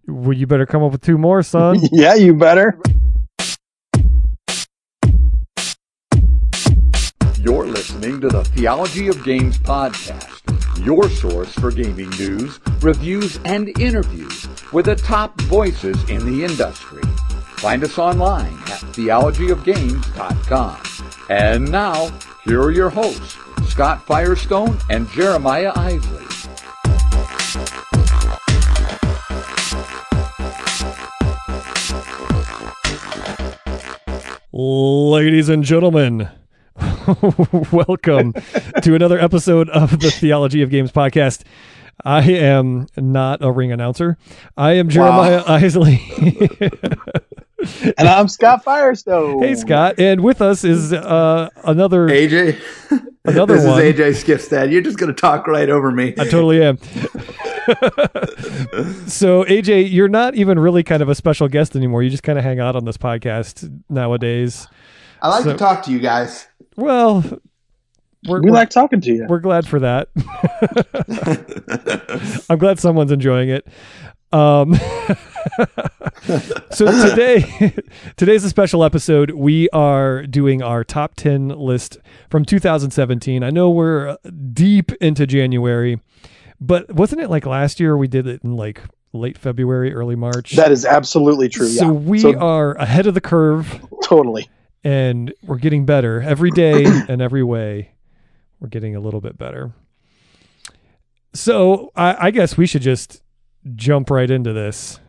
Well, you better come up with 2 more, son. Yeah, you better. You're listening to the Theology of Games podcast, your source for gaming news, reviews, and interviews with the top voices in the industry. Find us online at theologyofgames.com. And now, here are your hosts, Scott Firestone and Jeremiah Isley. Ladies and gentlemen, welcome to another episode of the Theology of Games podcast. I am not a ring announcer. I am Jeremiah Isley. And I'm Scott Firestone. Hey, Scott. And with us is another... AJ. Another this one. Is AJ Skifstad. You're just going to talk right over me. I totally am. So, AJ, you're not even really kind of a special guest anymore. You just kind of hang out on this podcast nowadays. I like to talk to you guys. Well, we like talking to you. We're glad for that. I'm glad someone's enjoying it. So today's a special episode. We are doing our top 10 list from 2017. I know we're deep into January, but wasn't it like last year we did it in like late February, early March? That is absolutely true. So we are ahead of the curve. Totally. And we're getting better every day and every way. We're getting a little bit better. So I guess we should just jump right into this.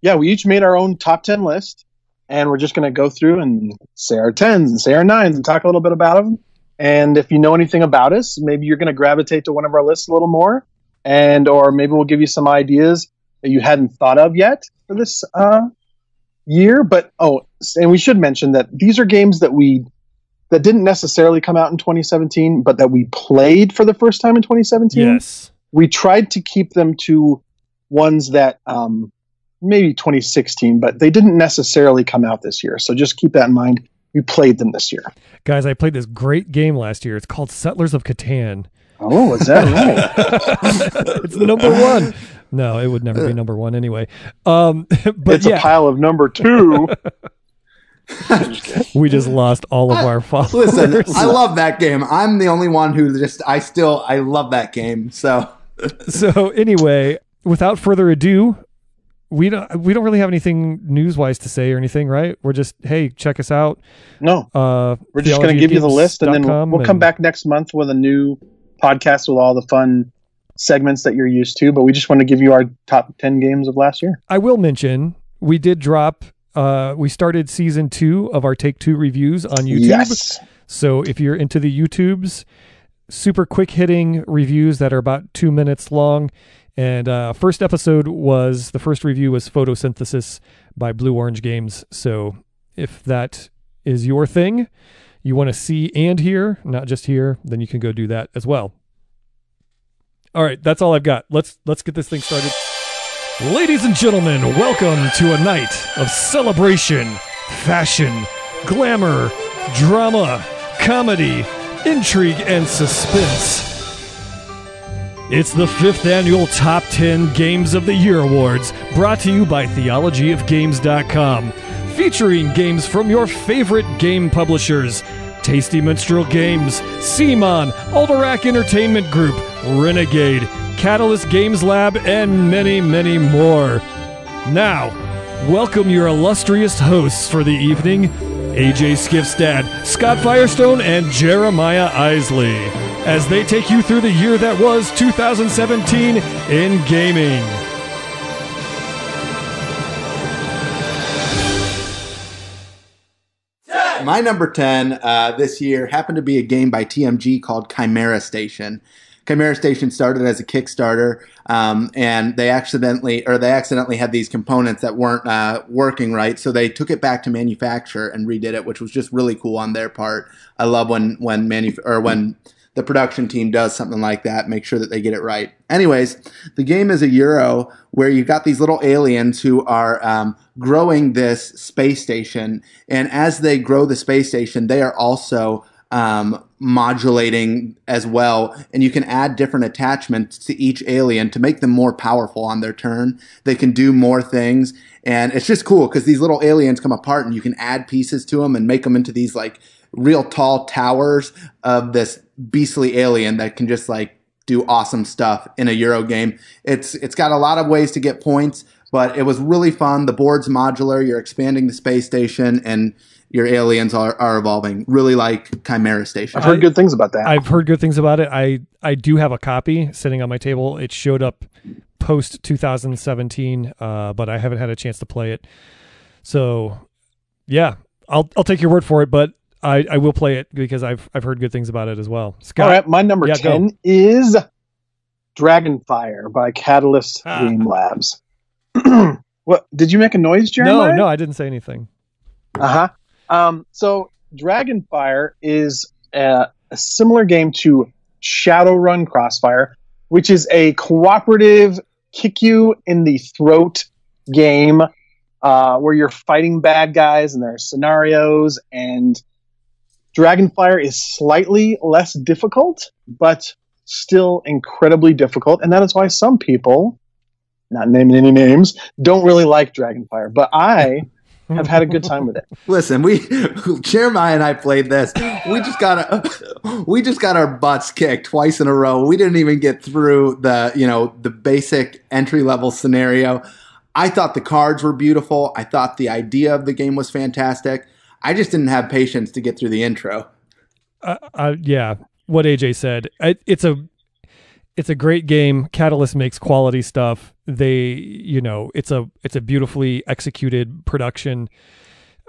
Yeah, we each made our own top 10 list, and we're just going to go through and say our 10s and say our 9s and talk a little bit about them. And if you know anything about us, maybe you're going to gravitate to one of our lists a little more, or maybe we'll give you some ideas that you hadn't thought of yet for this year. But and we should mention that these are games that didn't necessarily come out in 2017, but that we played for the first time in 2017. Yes. We tried to keep them to ones that maybe 2016, but they didn't necessarily come out this year. So just keep that in mind. We played them this year. Guys, I played this great game last year. It's called Settlers of Catan. Oh, is that right? It's number 1. No, it would never be number 1 anyway. But it's a pile of number 2. We just lost all of our followers. Listen, I love that game. I'm the only one who I love that game. So anyway, without further ado, we don't really have anything news-wise to say or anything, right? We're just, hey, check us out. No, we're just going to give you the list, and then we'll come back next month with a new podcast with all the fun segments that you're used to. But we just want to give you our top 10 games of last year. I will mention we did drop. We started season 2 of our Take 2 reviews on YouTube. Yes. So if you're into the YouTubes, super quick hitting reviews that are about 2 minutes long. And the first review was Photosynthesis by Blue Orange Games. So if that is your thing, you want to see and hear, not just hear, then you can go do that as well. All right, that's all I've got. Let's get this thing started. Ladies and gentlemen, welcome to a night of celebration, fashion, glamour, drama, comedy, intrigue, and suspense. It's the 5th annual Top 10 Games of the Year Awards, brought to you by theologyofgames.com, featuring games from your favorite game publishers: Tasty Minstrel Games, Simon, Alderac Entertainment Group, Renegade, Catalyst Games Lab, and many, many more. Now, welcome your illustrious hosts for the evening, AJ Skifstad, Scott Firestone, and Jeremiah Isley, as they take you through the year that was 2017 in gaming. my number 10 this year happened to be a game by TMG called Chimera Station. Chimera Station started as a Kickstarter, and they accidentally had these components that weren't working right, so they took it back to manufacture and redid it, which was just really cool on their part. I love when the production team does something like that, make sure that they get it right. Anyways, the game is a Euro where you've got these little aliens who are growing this space station, and as they grow the space station, they are also modulating as well, and you can add different attachments to each alien to make them more powerful on their turn. They can do more things, and it's just cool because these little aliens come apart and you can add pieces to them and make them into these like real tall towers of this beastly alien that can just like do awesome stuff in a Euro game. It's got a lot of ways to get points, but it was really fun. The board's modular. You're expanding the space station, and your aliens are evolving. Really like Chimera Station. I've heard good things about that. I've heard good things about it. I do have a copy sitting on my table. It showed up post 2017, but I haven't had a chance to play it. So, yeah, I'll take your word for it, but I will play it because I've heard good things about it as well. Scott? All right, my number 10 is Dragonfire by Catalyst Game Labs. What, did you make a noise, Jeremiah? No, I didn't say anything. So Dragonfire is a similar game to Shadowrun Crossfire, which is a cooperative kick you in the throat game where you're fighting bad guys and there are scenarios, and Dragonfire is slightly less difficult, but still incredibly difficult, and that is why some people, not naming any names, don't really like Dragonfire, but I have had a good time with it. Listen, Jeremiah and I played this. We just got our butts kicked twice in a row. We didn't even get through the basic entry level scenario. I thought the cards were beautiful. I thought the idea of the game was fantastic. I just didn't have patience to get through the intro. Yeah, what AJ said. It's a great game. Catalyst makes quality stuff. It's a beautifully executed production.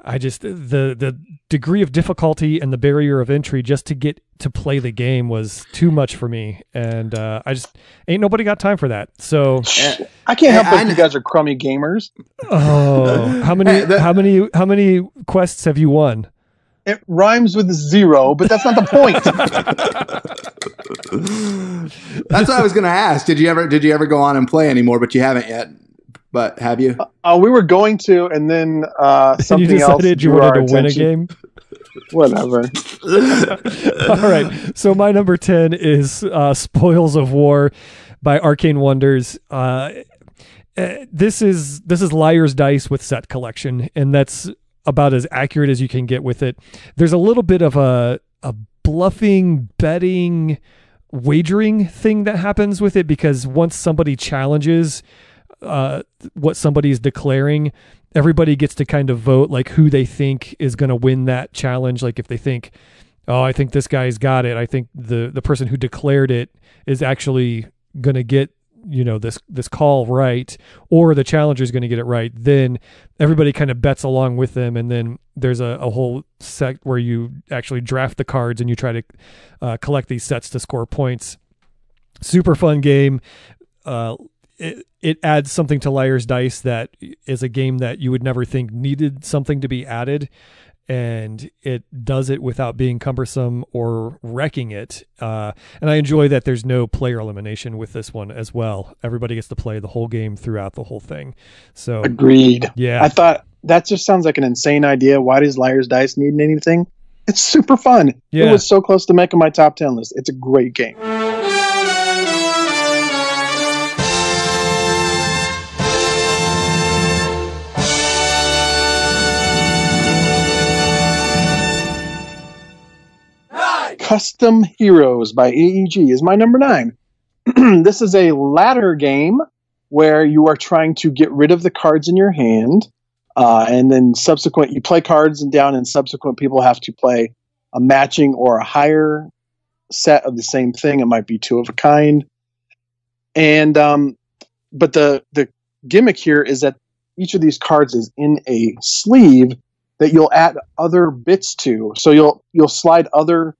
The degree of difficulty and the barrier of entry just to get to play the game was too much for me, and ain't nobody got time for that. So I can't help it if you guys are crummy gamers. Oh, how many quests have you won? It rhymes with 0, but that's not the point. That's what I was going to ask. Did you ever go on and play anymore? But you haven't yet. But have you? We were going to, and then something you else. You wanted to win a game. Whatever. All right. So my number 10 is Spoils of War by Arcane Wonders. This is Liar's Dice with set collection, and that's about as accurate as you can get with it. There's a little bit of a bluffing, betting, wagering thing that happens with it, because once somebody challenges what somebody's declaring, everybody gets to kind of vote like who they think is going to win that challenge. Like if they think, oh, I think this guy's got it, I think the person who declared it is actually going to get this call right, or the challenger is going to get it right, then everybody kind of bets along with them, and then there's a whole set where you actually draft the cards and you try to collect these sets to score points. Super fun game. It adds something to Liar's Dice that is a game that you would never think needed something to be added, and it does it without being cumbersome or wrecking it. And I enjoy that there's no player elimination with this one as well. Everybody gets to play the whole game throughout the whole thing. So agreed. Yeah. I thought that just sounds like an insane idea. Why does Liar's Dice need anything? It's super fun. Yeah. It was so close to making my top 10 list. It's a great game. Custom Heroes by AEG is my number 9. This is a ladder game where you are trying to get rid of the cards in your hand, and then you play cards down, and subsequent people have to play a matching or a higher set of the same thing. It might be 2 of a kind. And but the gimmick here is that each of these cards is in a sleeve that you'll add other bits to. So you'll slide other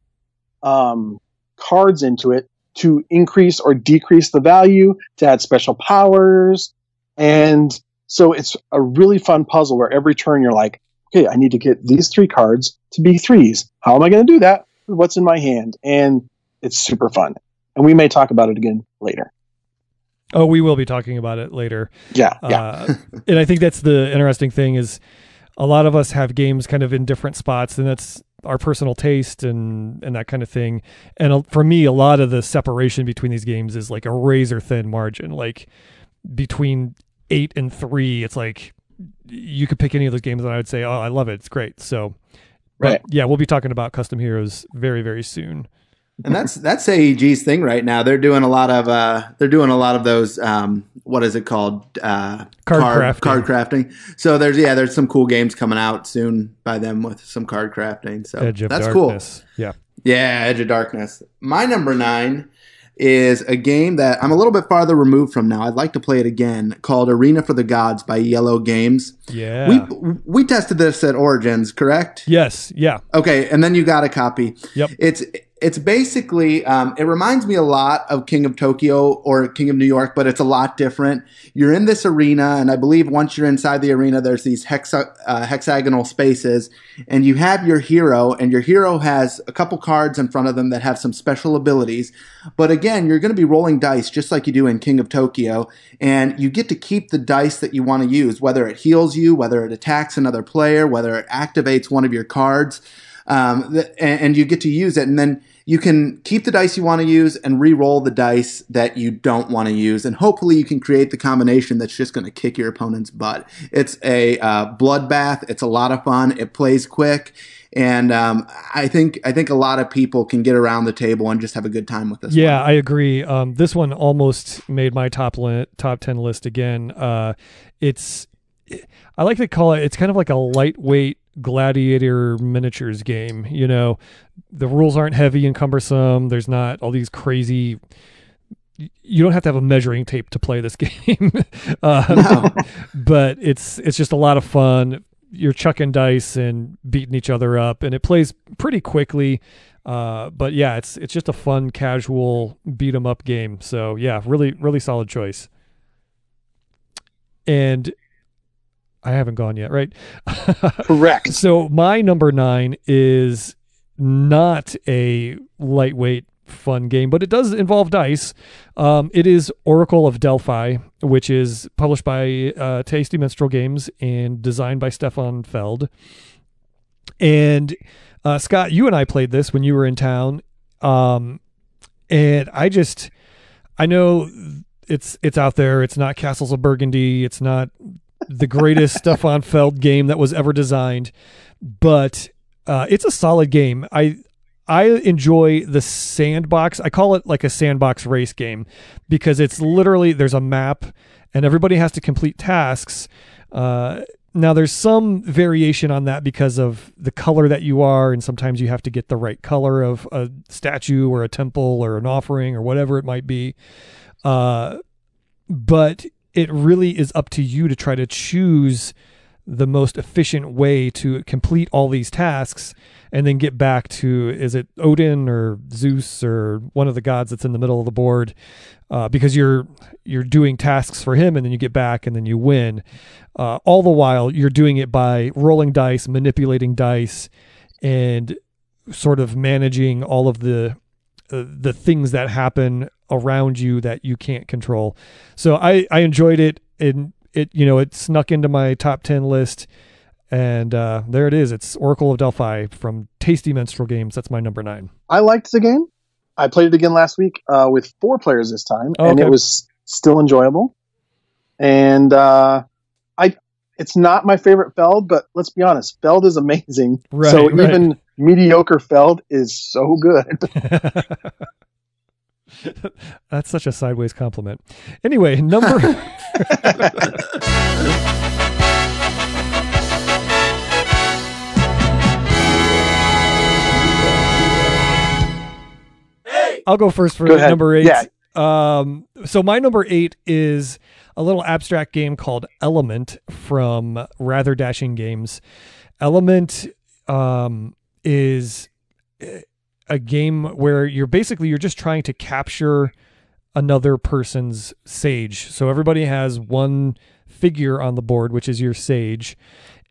cards into it to increase or decrease the value, to add special powers. And so it's a really fun puzzle where every turn you're like, okay, I need to get these 3 cards to be 3s. How am I going to do that with what's in my hand? And it's super fun. And we may talk about it again later. Oh, we will be talking about it later. Yeah. And I think that's the interesting thing is a lot of us have games kind of in different spots, and that's our personal taste and that kind of thing. And for me, a lot of the separation between these games is like a razor thin margin, like between 8 and 3. It's like you could pick any of those games and I would say, oh, I love it. It's great. So, Right. yeah, we'll be talking about Custom Heroes very, very soon. And that's AEG's thing right now. They're doing a lot of those. What is it called? Card crafting. So there's some cool games coming out soon by them with some card crafting. So Edge of that's Darkness. cool. Yeah, Edge of Darkness. My number 9 is a game that I'm a little bit farther removed from now. I'd like to play it again, called Arena for the Gods by Yellow Games. Yeah. We tested this at Origins, correct? Yes. Yeah. Okay, and then you got a copy. Yep. It's basically, it reminds me a lot of King of Tokyo or King of New York, but it's a lot different. You're in this arena, and I believe once you're inside the arena, there's these hexagonal spaces, and you have your hero, and your hero has a couple cards in front of them that have some special abilities. But again, you're going to be rolling dice just like you do in King of Tokyo, and you get to keep the dice that you want to use, whether it heals you, whether it attacks another player, whether it activates one of your cards. And you get to use it, and then you can keep the dice you want to use and re-roll the dice that you don't want to use, and hopefully you can create the combination that's just going to kick your opponent's butt. It's a bloodbath. It's a lot of fun. It plays quick, and I think a lot of people can get around the table and just have a good time with this. Yeah, I agree. This one almost made my top 10 list again. I like to call it. It's kind of like a lightweight gladiator miniatures game. You know, the rules aren't heavy and cumbersome. There's not all these crazy. You don't have to have a measuring tape to play this game. No. But it's just a lot of fun. You're chucking dice and beating each other up, and it plays pretty quickly. But yeah, it's just a fun, casual beat 'em up game. So yeah, really, really solid choice. And I haven't gone yet, right? Correct. So my number 9 is not a lightweight fun game, but it does involve dice. It is Oracle of Delphi, which is published by Tasty Minstrel Games and designed by Stefan Feld. And Scott, you and I played this when you were in town. And I know it's out there. It's not Castles of Burgundy. It's not the greatest Stefan Feld game that was ever designed, but it's a solid game. I enjoy the sandbox. I call it like a sandbox race game because it's literally, there's a map and everybody has to complete tasks. Now there's some variation on that because of the color that you are, and sometimes you have to get the right color of a statue or a temple or an offering or whatever it might be. But it really is up to you to try to choose the most efficient way to complete all these tasks and then get back to, is it Odin or Zeus or one of the gods that's in the middle of the board? Because you're doing tasks for him and then you get back and then you win. All the while you're doing it by rolling dice, manipulating dice, and sort of managing all of the things that happen around you that you can't control. So I enjoyed it, and it snuck into my top 10 list, and there it is. It's Oracle of Delphi from Tasty Minstrel Games. That's my number 9. I liked the game. I played it again last week with 4 players this time, Oh, and okay. it was still enjoyable. And it's not my favorite Feld, but let's be honest, Feld is amazing. Right, so right. even mediocre Feld is so good. That's such a sideways compliment. Anyway, number I'll go first for Go ahead. number 8. Yeah. So my number 8 is a little abstract game called Element from Rather Dashing Games. Element is a game where you're just trying to capture another person's sage. So everybody has one figure on the board, which is your sage,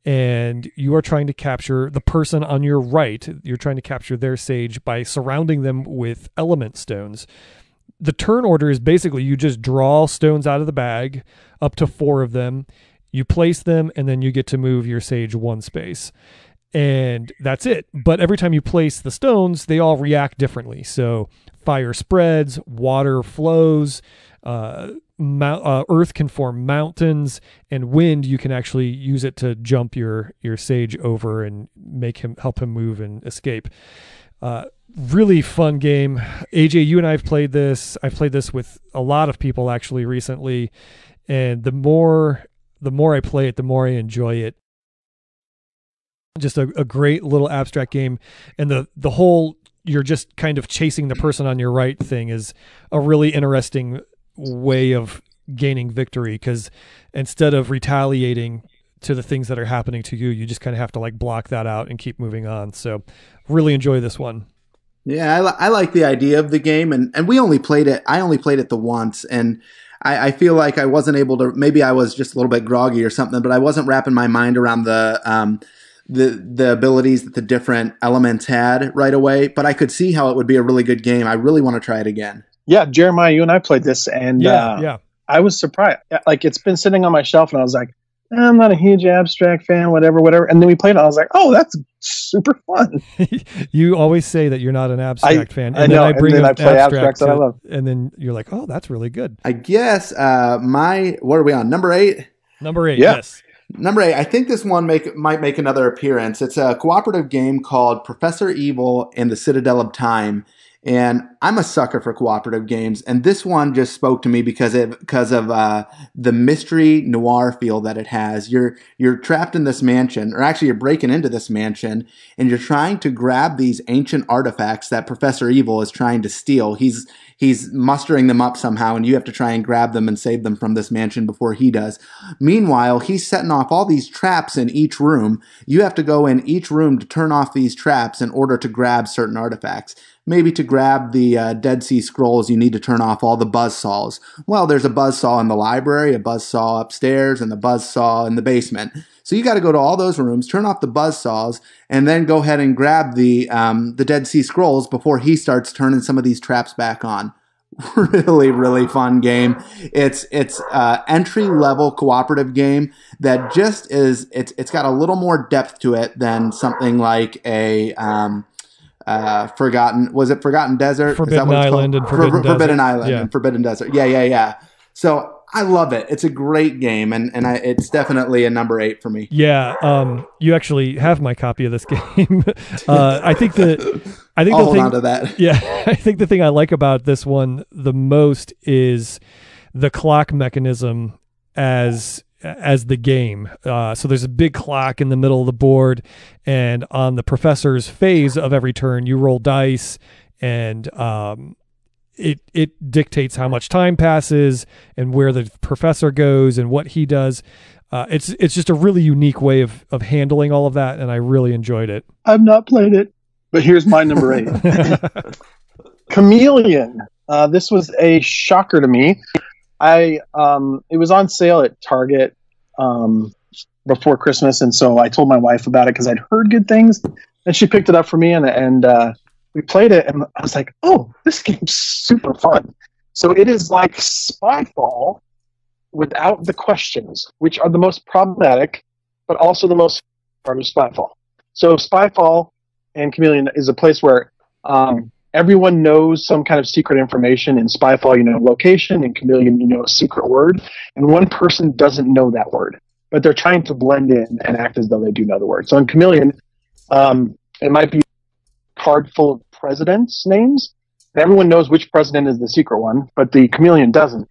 and you are trying to capture the person on your right. You're trying to capture their sage by surrounding them with element stones. The turn order is basically you just draw stones out of the bag, up to 4 of them. You place them, and then you get to move your sage 1 space. and that's it. But every time you place the stones, they all react differently. So fire spreads, water flows, earth can form mountains, and wind, you can actually use it to jump your sage over and help him move and escape. Really fun game. AJ, you and I have played this. I've played this with a lot of people actually recently, and the more I play it, the more I enjoy it. Just a great little abstract game, and the whole you're just kind of chasing the person on your right thing is a really interesting way of gaining victory, because instead of retaliating to the things that are happening to you, you just kind of have to like block that out and keep moving on. So really enjoy this one. Yeah, I like the idea of the game, and I only played it the once, and I feel like I wasn't able to, maybe I was just a little bit groggy or something, but I wasn't wrapping my mind around the abilities that the different elements had right away, but I could see how it would be a really good game. I really want to try it again. Yeah, Jeremiah, you and I played this, and I was surprised. Like, it's been sitting on my shelf, and I was like, I'm not a huge abstract fan, whatever. And then we played it, and I was like, oh, that's super fun. You always say that you're not an abstract fan. And then I play abstracts that I love. And then you're like, oh, that's really good. I guess what are we on? Number 8? Number 8, yeah. Yes. Number 8, I think this one might make another appearance. It's a cooperative game called Professor Evil and the Citadel of Time. And I'm a sucker for cooperative games, and this one just spoke to me because of the mystery noir feel that it has. You're trapped in this mansion, or actually you're breaking into this mansion, and you're trying to grab these ancient artifacts that Professor Evil is trying to steal. He's mustering them up somehow, and you have to try and grab them and save them from this mansion before he does. Meanwhile, he's setting off all these traps in each room. You have to go in each room to turn off these traps in order to grab certain artifacts. Maybe to grab the Dead Sea Scrolls, you need to turn off all the buzzsaws. Well, there's a buzzsaw in the library, a buzzsaw upstairs, and the buzzsaw in the basement. So you got to go to all those rooms, turn off the buzzsaws, and then go ahead and grab the Dead Sea Scrolls before he starts turning some of these traps back on. Really, really fun game. It's entry-level cooperative game that just is, it's got a little more depth to it than something like a... Forgotten Desert? Forbidden Island and Forbidden Desert. Forbidden Island and Forbidden Desert. Yeah. So I love it. It's a great game, and it's definitely a number 8 for me. Yeah. You actually have my copy of this game. I think I'll hold on to that. Yeah. I think the thing I like about this one the most is the clock mechanism as the game. So there's a big clock in the middle of the board, and on the professor's phase of every turn, you roll dice, and it dictates how much time passes and where the professor goes and what he does. It's just a really unique way of handling all of that, and I really enjoyed it. I've not played it, but here's my number 8. Chameleon. This was a shocker to me. It was on sale at Target before Christmas, and so I told my wife about it because I'd heard good things, and she picked it up for me, and we played it, and I was like, oh, this game's super fun. So it is like Spyfall without the questions, which are the most problematic, but also the most part of Spyfall. So Spyfall and Chameleon is a place where everyone knows some kind of secret information. In Spyfall, you know location. In Chameleon, you know a secret word. And one person doesn't know that word, but they're trying to blend in and act as though they do know the word. So in Chameleon, it might be a card full of presidents' names. And everyone knows which president is the secret one, but the Chameleon doesn't.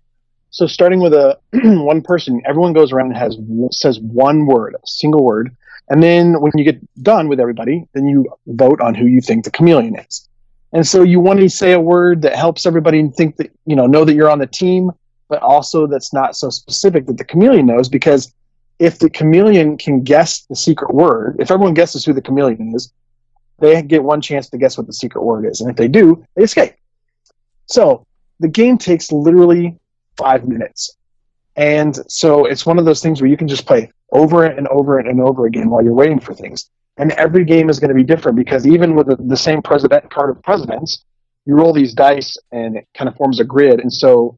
So starting with one person, everyone goes around and says one word, a single word. And then when you get done with everybody, then you vote on who you think the Chameleon is. And so you want to say a word that helps everybody think that, know that you're on the team, but also that's not so specific that the Chameleon knows, because if the Chameleon can guess the secret word, if everyone guesses who the Chameleon is, they get one chance to guess what the secret word is. And if they do, they escape. So the game takes literally 5 minutes. And so it's one of those things where you can just play over and over and over again while you're waiting for things. And every game is going to be different, because even with the same card of presidents, you roll these dice and it kind of forms a grid. And so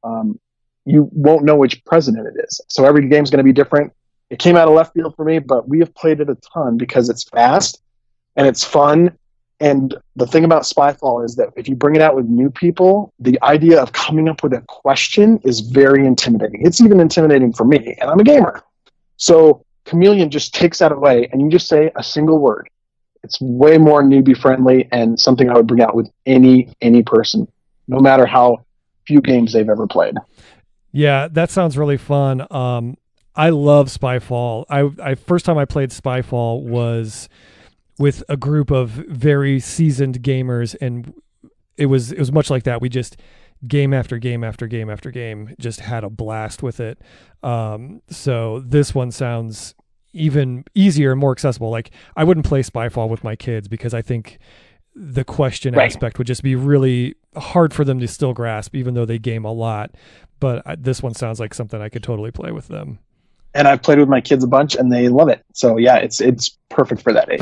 you won't know which president it is. So every game is going to be different. It came out of left field for me, but we have played it a ton because it's fast and it's fun. And the thing about Spyfall is that if you bring it out with new people, the idea of coming up with a question is very intimidating. It's even intimidating for me, and I'm a gamer. So Chameleon just takes that away, and you just say a single word. It's way more newbie friendly and something I would bring out with any person, no matter how few games they've ever played. Yeah, that sounds really fun. I love Spyfall. I first time I played Spyfall was with a group of very seasoned gamers, and it was much like that. We just game after game after game after game just had a blast with it. So this one sounds even easier and more accessible. Like, I wouldn't play Spyfall with my kids because I think the question aspect would just be really hard for them to still grasp, even though they game a lot. But this one sounds like something I could totally play with them. And I've played with my kids a bunch, and they love it. So yeah, it's perfect for that age.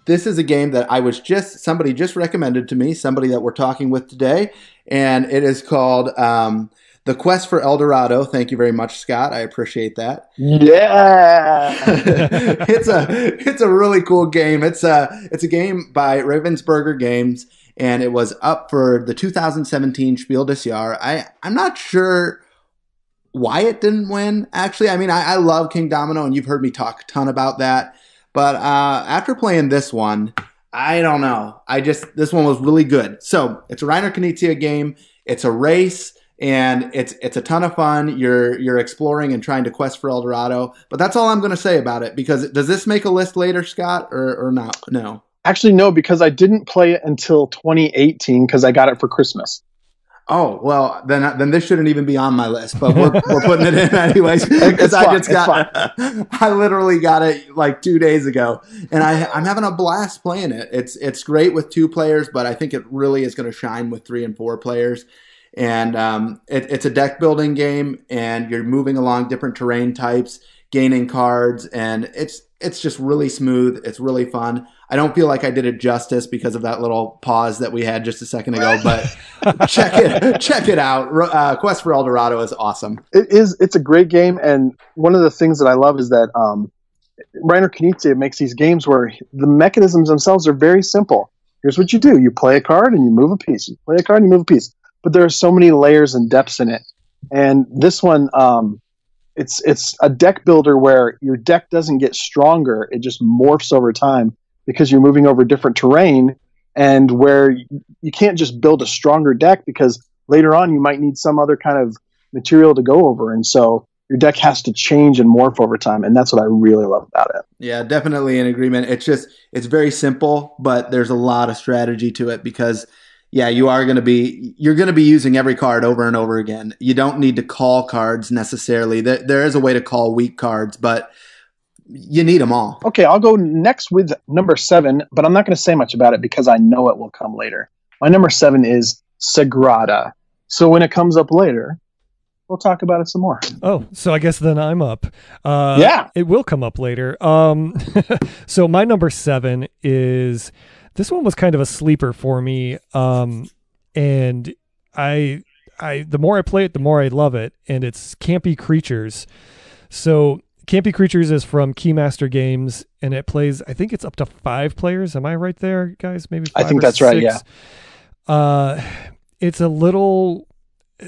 This is a game that somebody just recommended to me, somebody that we're talking with today, and it is called The Quest for El Dorado. Thank you very much, Scott. I appreciate that. Yeah. It's a really cool game. It's a game by Ravensburger Games, and it was up for the 2017 Spiel des Jahres. I'm not sure why it didn't win, actually. I mean, I love King Domino, and you've heard me talk a ton about that. But after playing this one, I don't know. This one was really good. So it's a Reiner Knizia game. It's a race, and it's a ton of fun. You're exploring and trying to quest for El Dorado. But that's all I'm going to say about it, because does this make a list later, Scott, or not? No? Actually, no, because I didn't play it until 2018 because I got it for Christmas. Oh, well, then this shouldn't even be on my list, but we're putting it in anyways. Because I literally got it like 2 days ago, and I'm having a blast playing it. It's great with 2 players, but I think it really is going to shine with 3 and 4 players. And it's a deck building game, and you're moving along different terrain types, gaining cards, and it's just really smooth. It's really fun. I don't feel like I did it justice because of that little pause that we had just a second ago, but check it out. Quest for El Dorado is awesome. It's a great game, and one of the things that I love is that Reiner Knizia makes these games where the mechanisms themselves are very simple. Here's what you do. You play a card and you move a piece. You play a card and you move a piece. But there are so many layers and depths in it. And this one, it's a deck builder where your deck doesn't get stronger. It just morphs over time, because you're moving over different terrain, and where you can't just build a stronger deck, because later on you might need some other kind of material to go over. And so your deck has to change and morph over time. And that's what I really love about it. Yeah, definitely in agreement. It's very simple, but there's a lot of strategy to it, because yeah, you're going to be using every card over and over again. You don't need to call cards necessarily. There is a way to call weak cards, but you need them all. Okay, I'll go next with number 7, but I'm not going to say much about it because I know it will come later. My number 7 is Sagrada. So when it comes up later, we'll talk about it some more. Oh, so I guess then I'm up. Yeah. It will come up later. So my number 7 is... This one was kind of a sleeper for me, and I the more I play it, the more I love it, and it's Campy Creatures. So Campy Creatures is from Keymaster Games, and it plays, I think it's up to 5 players. Am I right there, guys? Maybe 5 I think or that's 6. right, yeah. It's a little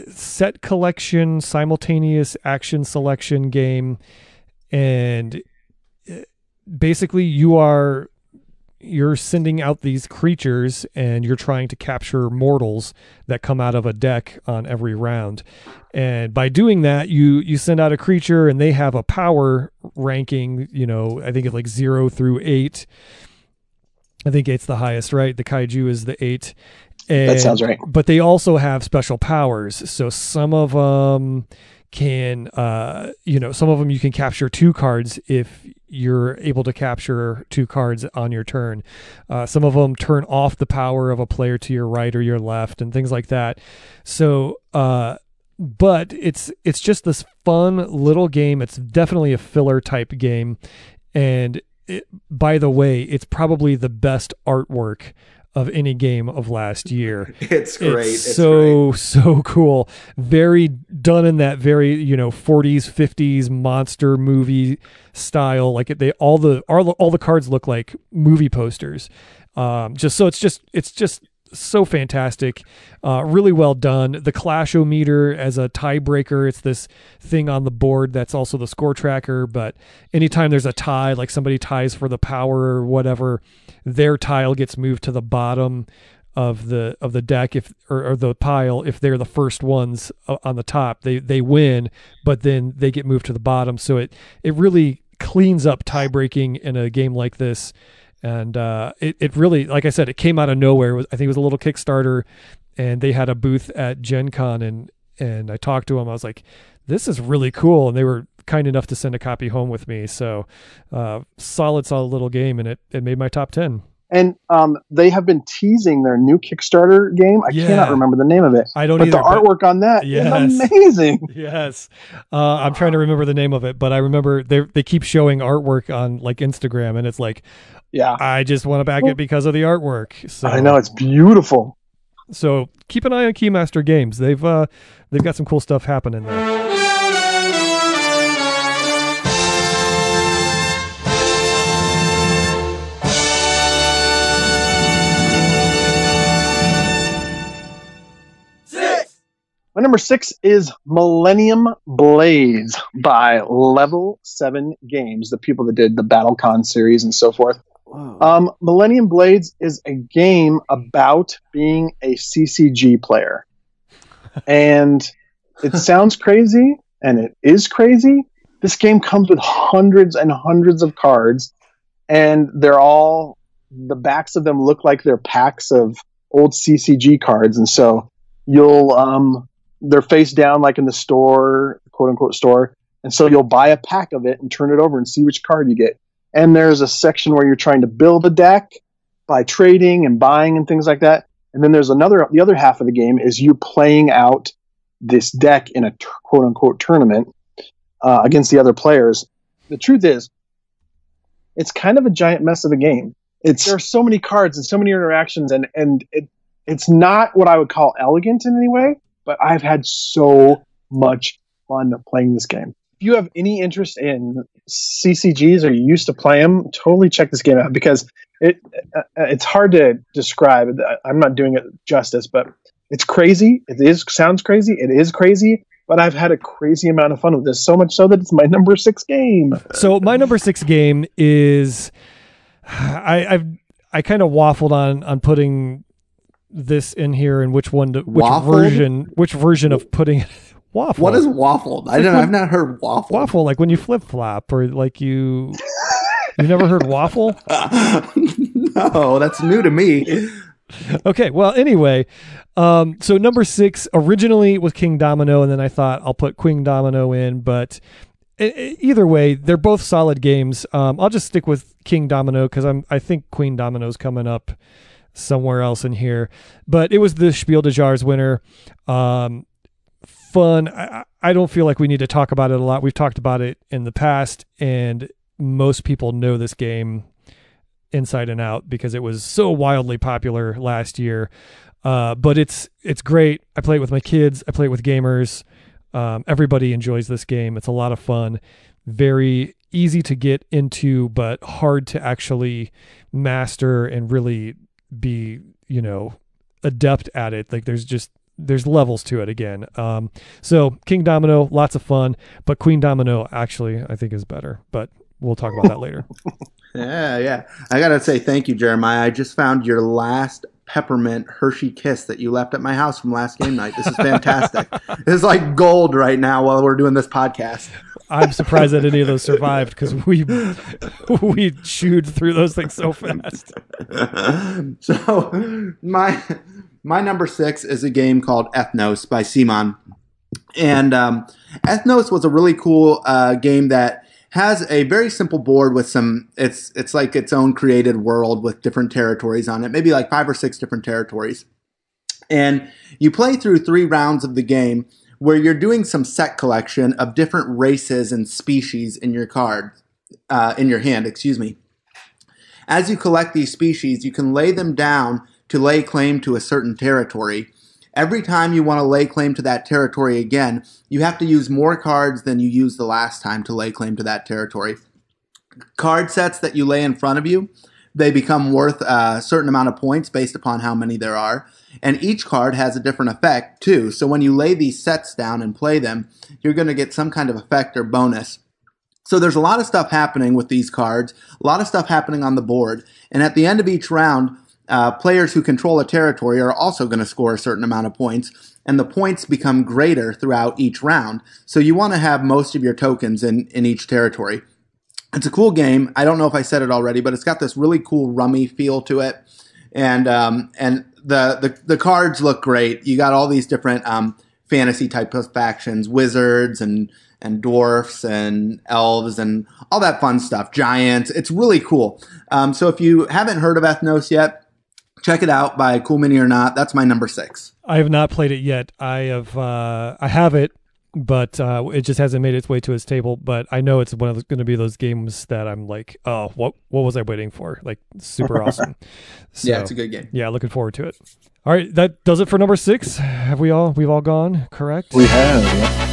set collection, simultaneous action selection game, and basically you're sending out these creatures, and you're trying to capture mortals that come out of a deck on every round. And by doing that, you send out a creature, and they have a power ranking, I think it's like 0 through 8. I think 8's the highest, right? The kaiju is the 8. That sounds right. But they also have special powers. So some of them can, some of them you can capture 2 cards if you're able to capture 2 cards on your turn. Some of them turn off the power of a player to your right or your left and things like that. So, but it's just this fun little game. It's definitely a filler type game. And by the way, it's probably the best artwork of any game of last year. It's great. It's so cool. Very done in that very, 40s, 50s monster movie style. Like all the cards look like movie posters. It's just so fantastic. Really well done. The Clash-O-meter as a tiebreaker. It's this thing on the board that's also the score tracker, but anytime there's a tie, like somebody ties for the power or whatever, their tile gets moved to the bottom of the deck or the pile. If they're the first ones on the top, they win, but then they get moved to the bottom. So it really cleans up tie breaking in a game like this. And it really, like I said, it came out of nowhere. I think it was a little Kickstarter, and they had a booth at Gen Con, and I talked to them. I was like, this is really cool. And they were kind enough to send a copy home with me. So solid little game, and it made my top 10. And they have been teasing their new Kickstarter game. I cannot remember the name of it. I don't but either. The artwork on that is amazing. Yes. I'm trying to remember the name of it, but I remember they keep showing artwork on like Instagram, and it's like, I just want to back it because of the artwork. So I know, it's beautiful. So keep an eye on Keymaster Games. They've got some cool stuff happening there. My number 6 is Millennium Blades by Level 7 Games, the people that did the BattleCon series and so forth. Millennium Blades is a game about being a CCG player. And it sounds crazy, and it is crazy. This game comes with hundreds and hundreds of cards, and the backs of them look like they're packs of old CCG cards. And so they're face down like in the store, quote unquote store. And so you'll buy a pack of it and turn it over and see which card you get. And there's a section where you're trying to build a deck by trading and buying and things like that. And then there's the other half of the game is you playing out this deck in a quote unquote tournament against the other players. The truth is, it's kind of a giant mess of a game. There are so many cards and so many interactions, and it's not what I would call elegant in any way, but I've had so much fun playing this game. If you have any interest in CCGs or you used to play them, totally check this game out, because it's hard to describe. I'm not doing it justice, but it's crazy. Sounds crazy. It is crazy, but I've had a crazy amount of fun with this, so much so that it's my number 6 game. So my number 6 game is I kind of waffled on putting this in here and which version of putting it. Waffle. What is waffled? I've not heard waffle. Waffle, like when you flip flop, or like you never heard waffle? No, that's new to me. Okay, well, anyway, so number 6 originally was King Domino, and then I thought I'll put Queen Domino in, but either way, they're both solid games. I'll just stick with King Domino because I think Queen Domino's coming up somewhere else in here, but it was the Spiel des Jahres winner. Fun. I don't feel like we need to talk about it a lot. We've talked about it in the past, and most people know this game inside and out because it was so wildly popular last year. But it's great. I play it with my kids. I play it with gamers. Everybody enjoys this game. It's a lot of fun. Very easy to get into, but hard to actually master and really be, adept at it. Like there's levels to it again. So King Domino, lots of fun, but Queen Domino actually I think is better, but we'll talk about that later. Yeah. I got to say thank you, Jeremiah. I just found your last peppermint Hershey Kiss that you left at my house from last game night. This is fantastic. It's like gold right now while we're doing this podcast. I'm surprised that any of those survived because we chewed through those things so fast. So my number 6 is a game called Ethnos by Simon. And Ethnos was a really cool game that has a very simple board with it's like its own created world with different territories on it, maybe like 5 or 6 different territories. And you play through 3 rounds of the game where you're doing some set collection of different races and species in your hand. As you collect these species, you can lay them down to lay claim to a certain territory. Every time you want to lay claim to that territory again, you have to use more cards than you used the last time to lay claim to that territory. Card sets that you lay in front of you, they become worth a certain amount of points based upon how many there are. And each card has a different effect too. So when you lay these sets down and play them, you're going to get some kind of effect or bonus. So there's a lot of stuff happening with these cards, a lot of stuff happening on the board. And at the end of each round, players who control a territory are also going to score a certain amount of points, and the points become greater throughout each round. So you want to have most of your tokens in each territory. It's a cool game. I don't know if I said it already, but it's got this really cool rummy feel to it, and the cards look great. You got all these different fantasy type of factions, wizards and dwarfs and elves and all that fun stuff, giants. It's really cool. So if you haven't heard of Ethnos yet, check it out by Cool Mini or Not. That's my number 6. I have not played it yet. I have it, but it just hasn't made its way to his table. But I know it's going to be those games that I'm like, oh, what was I waiting for? Like, super awesome. So, yeah, it's a good game. Yeah, looking forward to it. All right, that does it for number 6. We've all gone, correct? We have, yeah.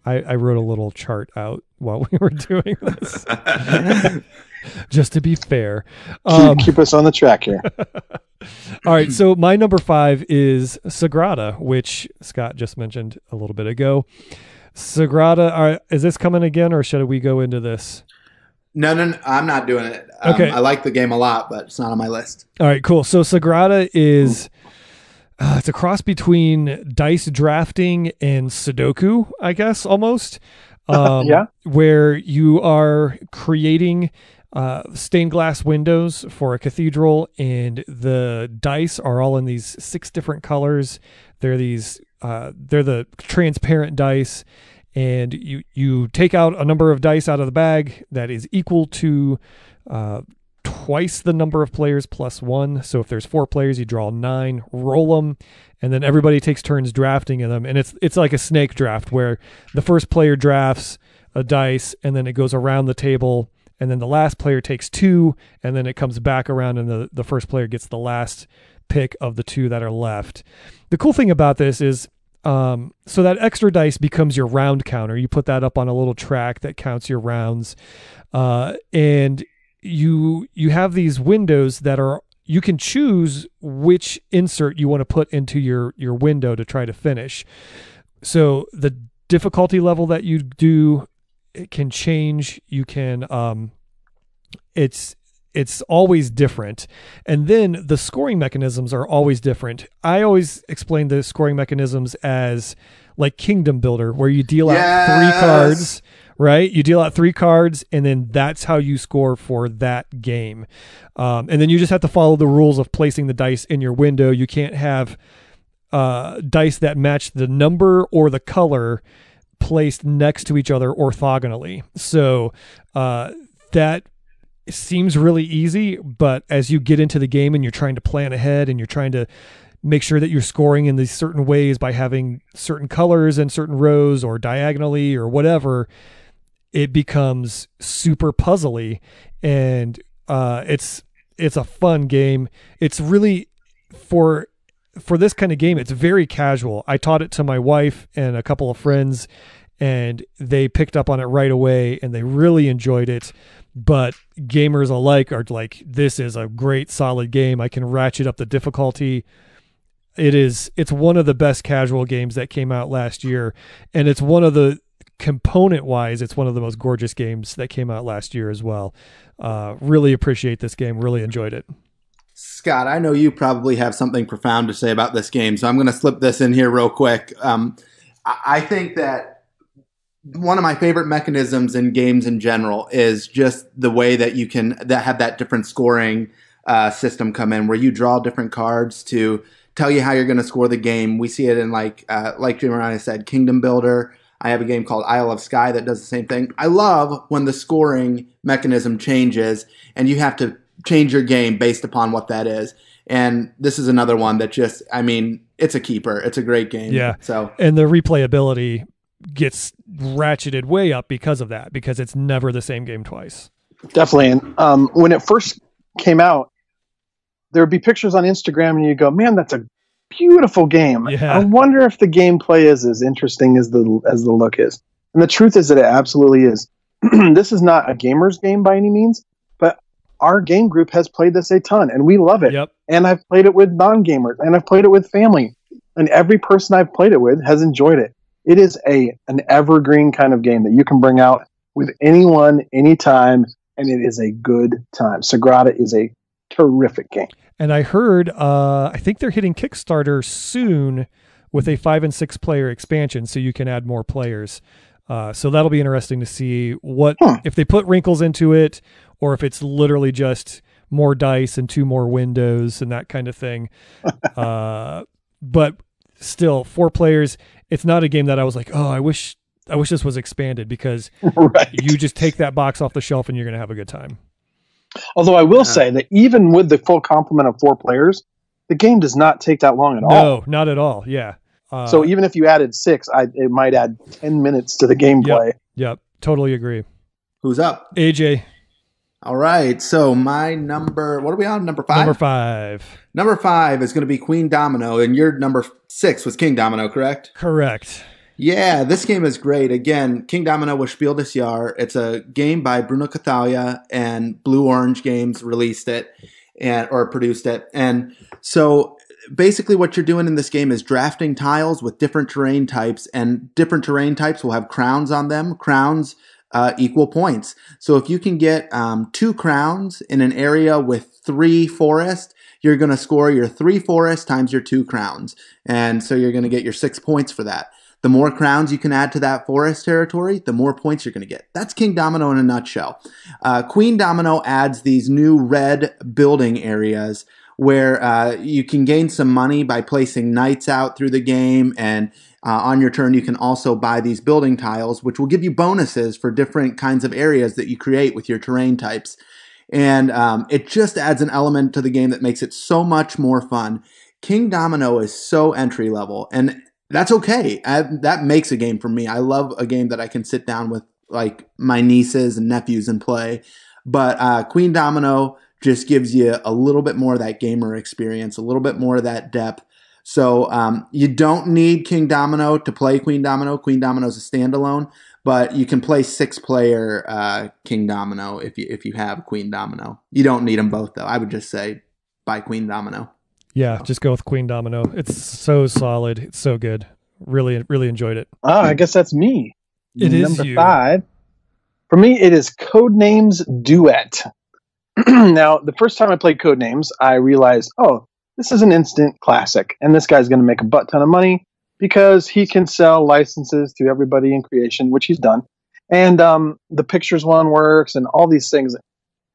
I wrote a little chart out while we were doing this, just to be fair. Keep us on the track here. All right, so my number 5 is Sagrada, which Scott just mentioned a little bit ago. Sagrada, is this coming again, or should we go into this? No, I'm not doing it. Okay. I like the game a lot, but it's not on my list. All right, cool. So Sagrada is... it's a cross between dice drafting and Sudoku, I guess, almost. Yeah. Where you are creating stained glass windows for a cathedral, and the dice are all in these 6 different colors. They're the transparent dice, and you take out a number of dice out of the bag that is equal to twice the number of players plus 1. So if there's 4 players, you draw 9, roll them, and then everybody takes turns drafting in them. And it's like a snake draft where the first player drafts a dice, and then it goes around the table, and then the last player takes 2, and then it comes back around, and the first player gets the last pick of the 2 that are left. The cool thing about this is so that extra dice becomes your round counter. You put that up on a little track that counts your rounds, and you have these windows that are, you can choose which insert you want to put into your window to try to finish. So the difficulty level that you do, it can change. You can it's always different. And then the scoring mechanisms are always different. I always explain the scoring mechanisms as like Kingdom Builder, where you deal out 3 cards, right? You deal out 3 cards, and then that's how you score for that game. And then you just have to follow the rules of placing the dice in your window. You can't have dice that match the number or the color placed next to each other orthogonally. So that seems really easy, but as you get into the game and you're trying to plan ahead and you're trying to make sure that you're scoring in these certain ways by having certain colors and certain rows or diagonally or whatever, it becomes super puzzly, and it's a fun game. It's really for this kind of game, it's very casual. I taught it to my wife and a couple of friends, and they picked up on it right away and they really enjoyed it. But gamers alike are like, this is a great solid game. I can ratchet up the difficulty. It's one of the best casual games that came out last year, and it's one of the component wise, it's one of the most gorgeous games that came out last year as well. Really appreciate this game. Really enjoyed it. Scott, I know you probably have something profound to say about this game, so I'm going to slip this in here real quick. I think that one of my favorite mechanisms in games in general is just the way that you can have that different scoring system come in, where you draw different cards to tell you how you're going to score the game. We see it in like Jeremiah said, Kingdom Builder. I have a game called Isle of Skye that does the same thing. I love when the scoring mechanism changes and you have to change your game based upon what that is. And this is another one that just, I mean, it's a keeper. It's a great game. Yeah. So, and the replayability gets ratcheted way up because of that, because it's never the same game twice. Definitely. And when it first came out, there would be pictures on Instagram and you go, man, that's a beautiful game. Yeah. I wonder if the gameplay is as interesting as the look is. And the truth is that it absolutely is. This is not a gamer's game by any means, but our game group has played this a ton and we love it. Yep. And I've played it with non-gamers and I've played it with family, and every person I've played it with has enjoyed it. It is an evergreen kind of game that you can bring out with anyone, anytime, and it is a good time. Sagrada is a terrific game. And I heard, I think they're hitting Kickstarter soon with a 5 and 6 player expansion, so you can add more players. So that'll be interesting to see if they put wrinkles into it, or if it's literally just more dice and 2 more windows and that kind of thing. But still, 4 players. It's not a game that I was like, oh, I wish this was expanded, because right. You just take that box off the shelf and you're going to have a good time. Although I will say that even with the full complement of 4 players, the game does not take that long at all. No, not at all. Yeah. So even if you added 6, it might add 10 minutes to the gameplay. Yep. Totally agree. Who's up? AJ. All right. So my number, what are we on? Number 5? Number 5. Number 5 is going to be Queen Domino, and your number 6 was King Domino, correct? Correct. Yeah, this game is great. Again, King Domino was Spiel des Jahres. It's a game by Bruno Cathalia, and Blue Orange Games released it or produced it. And so basically what you're doing in this game is drafting tiles with different terrain types, and different terrain types will have crowns on them. Crowns equal points. So if you can get 2 crowns in an area with 3 forests, you're going to score your 3 forests times your 2 crowns. And so you're going to get your 6 points for that. The more crowns you can add to that forest territory, the more points you're going to get. That's King Domino in a nutshell. Queen Domino adds these new red building areas where you can gain some money by placing knights out through the game, and on your turn you can also buy these building tiles, which will give you bonuses for different kinds of areas that you create with your terrain types. And it just adds an element to the game that makes it so much more fun. King Domino is so entry level, and that's okay. That makes a game for me. I love a game that I can sit down with like my nieces and nephews and play. But Queen Domino just gives you a little bit more of that gamer experience, a little bit more of that depth. So you don't need King Domino to play Queen Domino. Queen Domino is a standalone, but you can play 6-player King Domino if you have Queen Domino. You don't need them both, though. I would just say buy Queen Domino. Yeah, just go with Queen Domino. It's so solid. It's so good. Really, really enjoyed it. Oh, I guess that's me. It is Number you. 5. For me, it is Codenames Duet. Now, the first time I played Codenames, I realized, oh, this is an instant classic, and this guy's going to make a butt ton of money because he can sell licenses to everybody in creation, which he's done. And the pictures one works and all these things.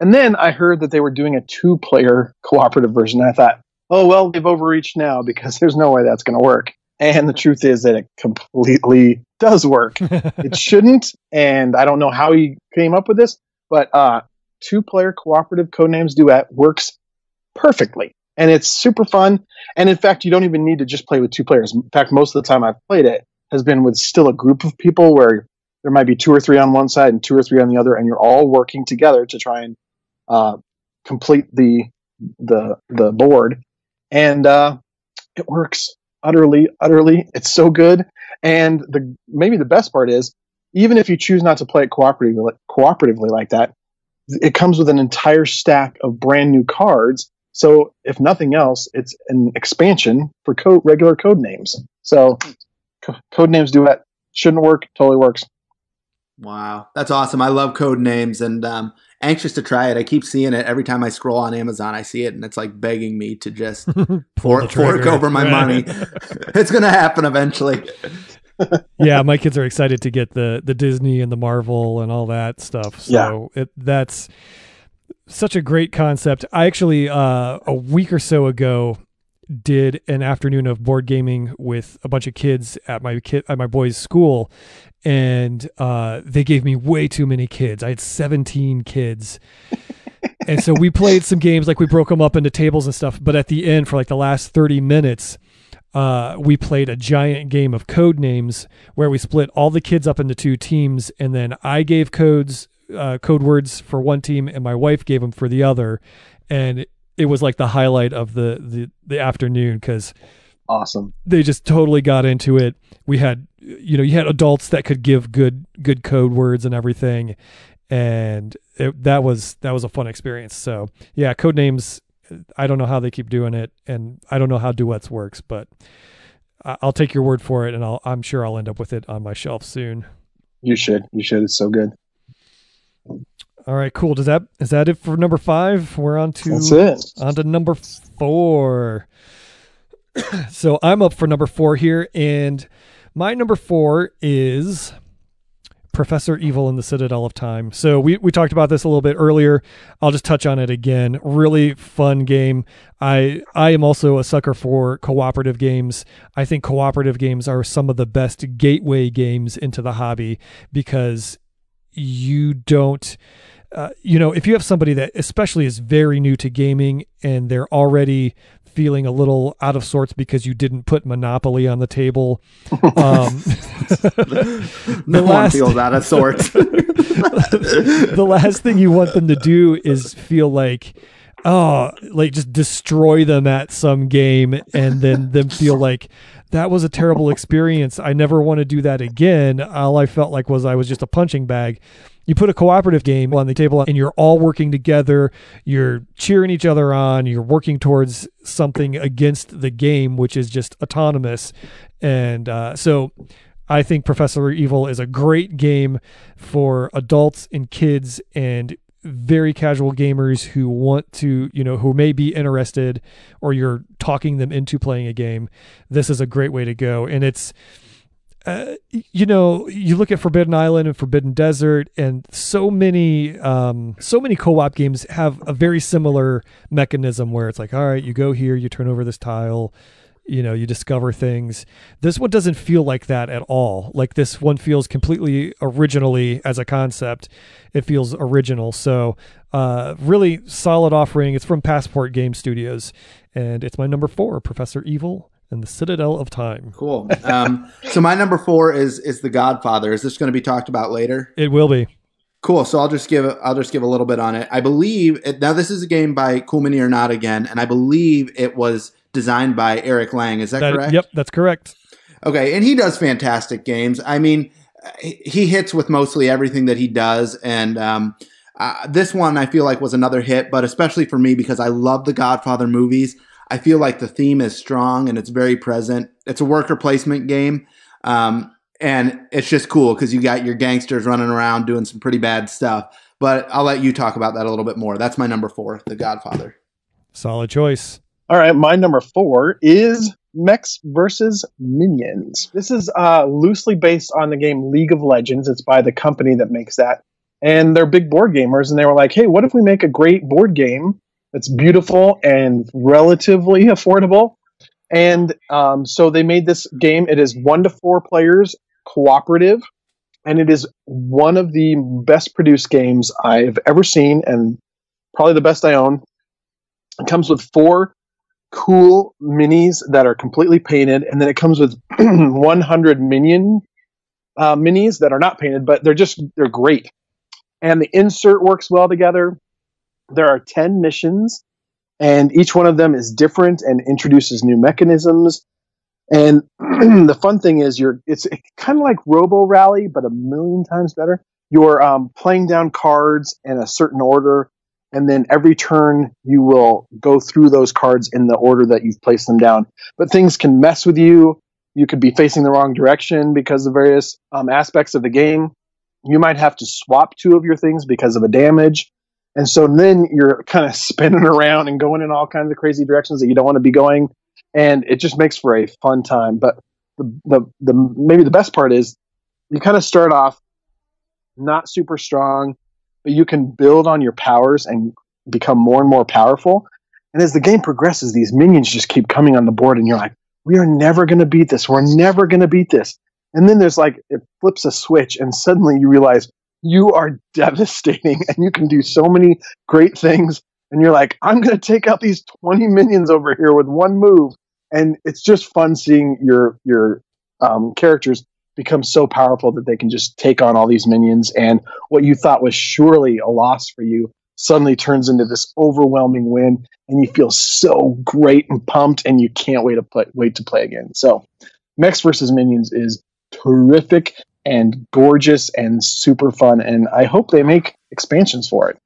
And then I heard that they were doing a 2-player cooperative version. And I thought, oh, well, they've overreached now because there's no way that's going to work. And the truth is that it completely does work. It shouldn't, and I don't know how he came up with this, but 2-player cooperative Codenames Duet works perfectly. And it's super fun. And in fact, you don't even need to just play with 2 players. In fact, most of the time I've played it has been with still a group of people where there might be 2 or 3 on one side and 2 or 3 on the other, and you're all working together to try and complete the board. And it works utterly. It's so good. And maybe the best part is, even if you choose not to play it cooperatively like that, it comes with an entire stack of brand new cards. So if nothing else, it's an expansion for regular code names. So Codenames Duet shouldn't work, totally works. Wow, that's awesome. I love Codenames, and anxious to try it. I keep seeing it every time I scroll on Amazon. I see it, and it's like begging me to just fork over my money. It's going to happen eventually. Yeah, my kids are excited to get the Disney and the Marvel and all that stuff. So that's such a great concept. I actually, a week or so ago, did an afternoon of board gaming with a bunch of kids at my boys' school, and they gave me way too many kids. I had 17 kids. And so we played some games, like we broke them up into tables and stuff, but at the end, for like the last 30 minutes, we played a giant game of code names where we split all the kids up into 2 teams, and then I gave code words for one team, and my wife gave them for the other, and it was like the highlight of the afternoon because awesome. They just totally got into it. We had, you had adults that could give good code words and everything, and that was a fun experience. So yeah, code names. I don't know how they keep doing it, and I don't know how Duets works, but I'll take your word for it, and I'm sure I'll end up with it on my shelf soon. You should. It's so good. All right, cool. Is that it for number 5? We're on to number 4. So I'm up for number 4 here, and my number 4 is Professor Evil in the Citadel of Time. So we talked about this a little bit earlier. I'll just touch on it again. Really fun game. I am also a sucker for cooperative games. I think cooperative games are some of the best gateway games into the hobby because you don't, if you have somebody that especially is very new to gaming and they're already feeling a little out of sorts because you didn't put Monopoly on the table. No one feels out of sorts. The last thing you want them to do is feel like just destroy them at some game and then them feel like that was a terrible experience. I never want to do that again. All I felt like was I was just a punching bag. You put a cooperative game on the table and you're all working together. You're cheering each other on. You're working towards something against the game, which is just autonomous. And so I think Professor Evil is a great game for adults and kids and very casual gamers who want to, who may be interested or you're talking them into playing a game. This is a great way to go. And it's, you look at Forbidden Island and Forbidden Desert, and so many co-op games have a very similar mechanism where it's like, all right, you go here, you turn over this tile, you discover things. This one doesn't feel like that at all. Like this one feels completely originally as a concept. It feels original. So, really solid offering. It's from Passport Game Studios, and it's my number 4, Professor Evil and the Citadel of Time. Cool. So my number 4 is The Godfather. Is this going to be talked about later? It will be. Cool. So I'll just give a little bit on it. I believe now this is a game by Cool Mini or Not again, and I believe it was designed by Eric Lang. Is that correct? Yep, that's correct. Okay, and he does fantastic games. I mean, he hits with mostly everything that he does, and this one I feel like was another hit, but especially for me because I love the Godfather movies. I feel like the theme is strong and it's very present. It's a worker placement game. And it's just cool because you got your gangsters running around doing some pretty bad stuff. But I'll let you talk about that a little bit more. That's my number 4, The Godfather. Solid choice. All right, my number 4 is Mechs vs. Minions. This is loosely based on the game League of Legends. It's by the company that makes that. And they're big board gamers, and they were like, hey, what if we make a great board game that's beautiful and relatively affordable? And so they made this game. It is 1 to 4 players, cooperative, and it is one of the best produced games I've ever seen and probably the best I own. It comes with 4 cool minis that are completely painted, and then it comes with 100 minions that are not painted, but they're great. And the insert works well together. There are 10 missions, and each one of them is different and introduces new mechanisms. And the fun thing is it's kind of like Robo Rally, but a million times better. You're playing down cards in a certain order, and then every turn you will go through those cards in the order that you've placed them down. But things can mess with you. You could be facing the wrong direction because of various aspects of the game. You might have to swap 2 of your things because of a damage. And so then you're kind of spinning around and going in all kinds of crazy directions that you don't want to be going. And it just makes for a fun time. But the maybe the best part is you kind of start off not super strong, but you can build on your powers and become more and more powerful. And as the game progresses, these minions just keep coming on the board, and you're like, we are never going to beat this. We're never going to beat this. And then there's it flips a switch, and suddenly you realize you are devastating, and you can do so many great things. And you're like, I'm going to take out these 20 minions over here with one move. And it's just fun seeing your characters become so powerful that they can just take on all these minions, and what you thought was surely a loss for you suddenly turns into this overwhelming win, and you feel so great and pumped, and you can't wait to play again. So Mechs vs. Minions is terrific and gorgeous and super fun, and I hope they make expansions for it.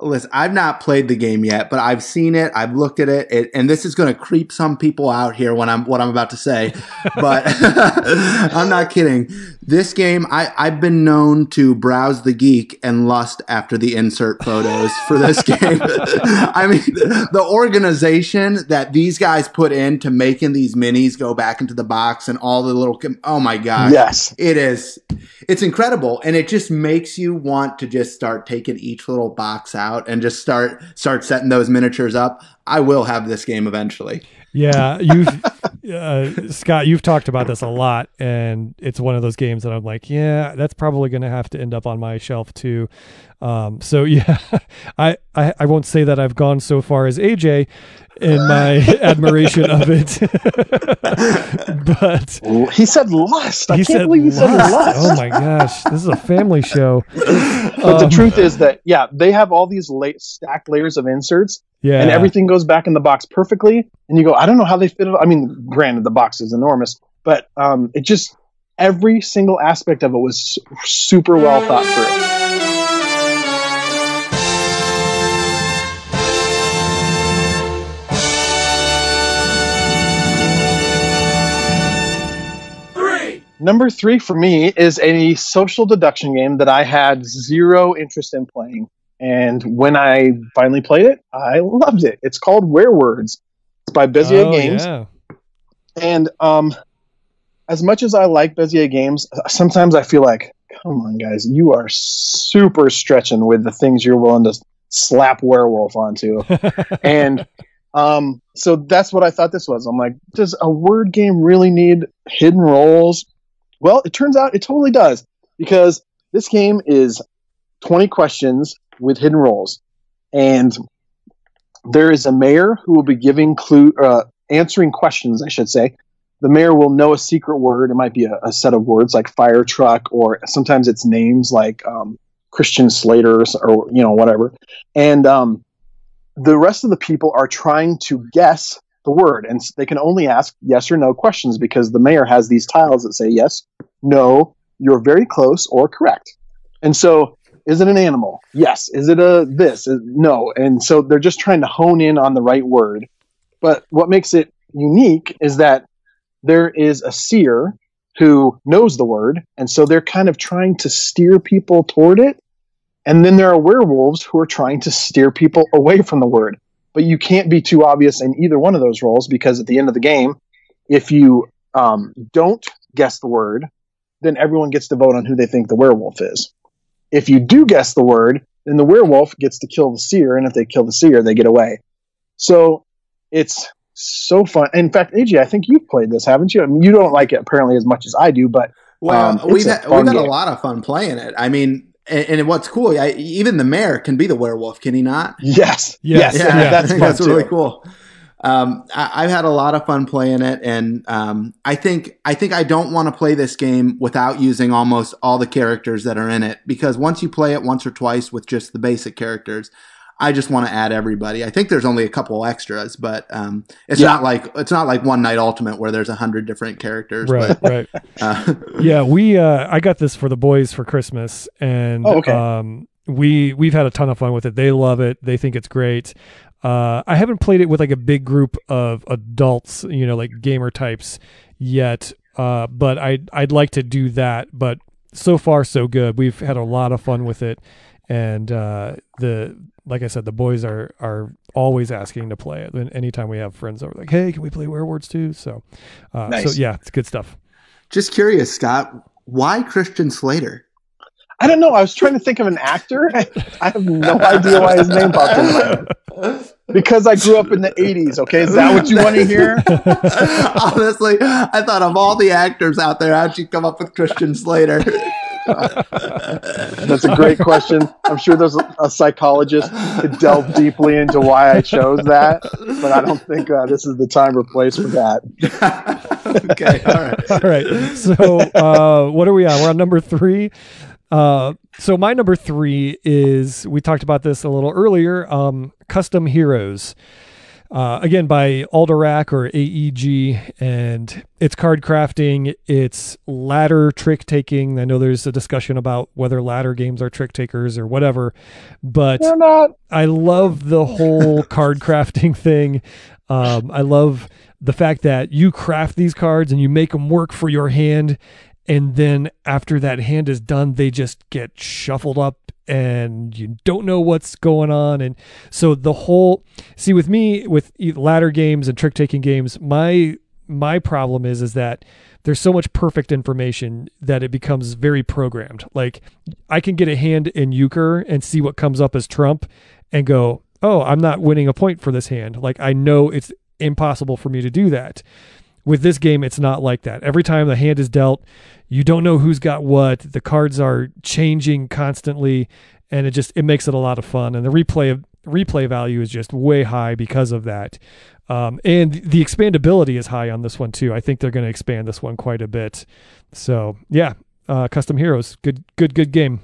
Listen, I've not played the game yet, but I've seen it. I've looked at it, and this is going to creep some people out here what I'm about to say, but I'm not kidding. This game, I've been known to browse the Geek and lust after the insert photos for this game. I mean, the organization that these guys put into making these minis go back into the box and all the little, oh my gosh. Yes. It's incredible, and it just makes you want to just start taking each little box out and just start setting those miniatures up. I will have this game eventually. Yeah, Scott, you've talked about this a lot, and it's one of those games that I'm like, yeah, that's probably going to have to end up on my shelf too. So yeah, I won't say that I've gone so far as AJ in my admiration of it, but he said lust. I can't believe he said lust. Oh my gosh, this is a family show. But the truth is that, yeah, they have all these stacked layers of inserts, and everything goes back in the box perfectly. And you go, I don't know how they fit it. I mean, granted, the box is enormous, but it just, every single aspect of it was super well thought through. Number 3 for me is a social deduction game that I had zero interest in playing. And when I finally played it, I loved it. It's called Werewords. It's by Bezier Games. Yeah. And as much as I like Bezier Games, sometimes I feel like, come on, guys, you are super stretching with the things you're willing to slap werewolf onto. And so that's what I thought this was. I'm like, does a word game really need hidden roles? Well, it turns out it totally does, because this game is 20 questions with hidden roles. And there is a mayor who will be giving answering questions, I should say. The mayor will know a secret word. It might be a set of words like fire truck, or sometimes it's names like Christian Slater or whatever. And the rest of the people are trying to guess the word, and they can only ask yes or no questions, because the mayor has these tiles that say yes, no, you're very close, or correct. And so, is it an animal? Yes. Is it a this? No. And so they're just trying to hone in on the right word. But what makes it unique is that there is a seer who knows the word, and so they're kind of trying to steer people toward it. And then there are werewolves who are trying to steer people away from the word. But you can't be too obvious in either one of those roles, because at the end of the game, if you don't guess the word, then everyone gets to vote on who they think the werewolf is. If you do guess the word, then the werewolf gets to kill the seer, and if they kill the seer, they get away. So it's so fun. In fact, AJ, I think you've played this, haven't you? I mean, you don't like it apparently as much as I do, but we've had a lot of fun playing it. I mean, and what's cool, even the mayor can be the werewolf, can he not? Yes. Yeah. That's really cool. I've had a lot of fun playing it, and I think I don't want to play this game without using almost all the characters that are in it, because once you play it once or twice with just the basic characters, I just want to add everybody. I think there's only a couple extras, but it's not like One Night Ultimate where there's 100 different characters. Right, but, right. I got this for the boys for Christmas, and we've had a ton of fun with it. They love it. They think it's great. I haven't played it with like a big group of adults, like gamer types yet, but I'd like to do that. But so far, so good. We've had a lot of fun with it, and like I said, the boys are always asking to play it. And anytime we have friends over, like, hey, can we play Werewords too? So, nice. So yeah, it's good stuff. Just curious, Scott, why Christian Slater? I don't know. I was trying to think of an actor. I have no idea why his name popped in my head. Because I grew up in the 80s, okay? Is that what you want to hear? Honestly, I thought of all the actors out there, how'd you come up with Christian Slater? That's a great question. I'm sure there's a psychologist could delve deeply into why I chose that, but I don't think this is the time or place for that. Okay, all right. All right. So what are we on? We're on number 3. So my number 3 is, we talked about this a little earlier, Custom Heroes. Again, by Alderac or AEG, and it's card crafting, it's ladder trick taking. I know there's a discussion about whether ladder games are trick takers or whatever, but They're not. I love the whole card crafting thing. I love the fact that you craft these cards and you make them work for your hand, and then after that hand is done, they just get shuffled up and you don't know what's going on. And so the whole, see, with me, with ladder games and trick taking games, my problem is that there's so much perfect information that it becomes very programmed. Like, I can get a hand in euchre and see what comes up as trump and go, oh, I'm not winning a point for this hand. Like, I know it's impossible for me to do that. With this game, it's not like that. Every time the hand is dealt, you don't know who's got what. The cards are changing constantly, and it makes it a lot of fun. And the replay value is just way high because of that. And the expandability is high on this one too. I think they're going to expand this one quite a bit. So yeah, Custom Heroes, good game.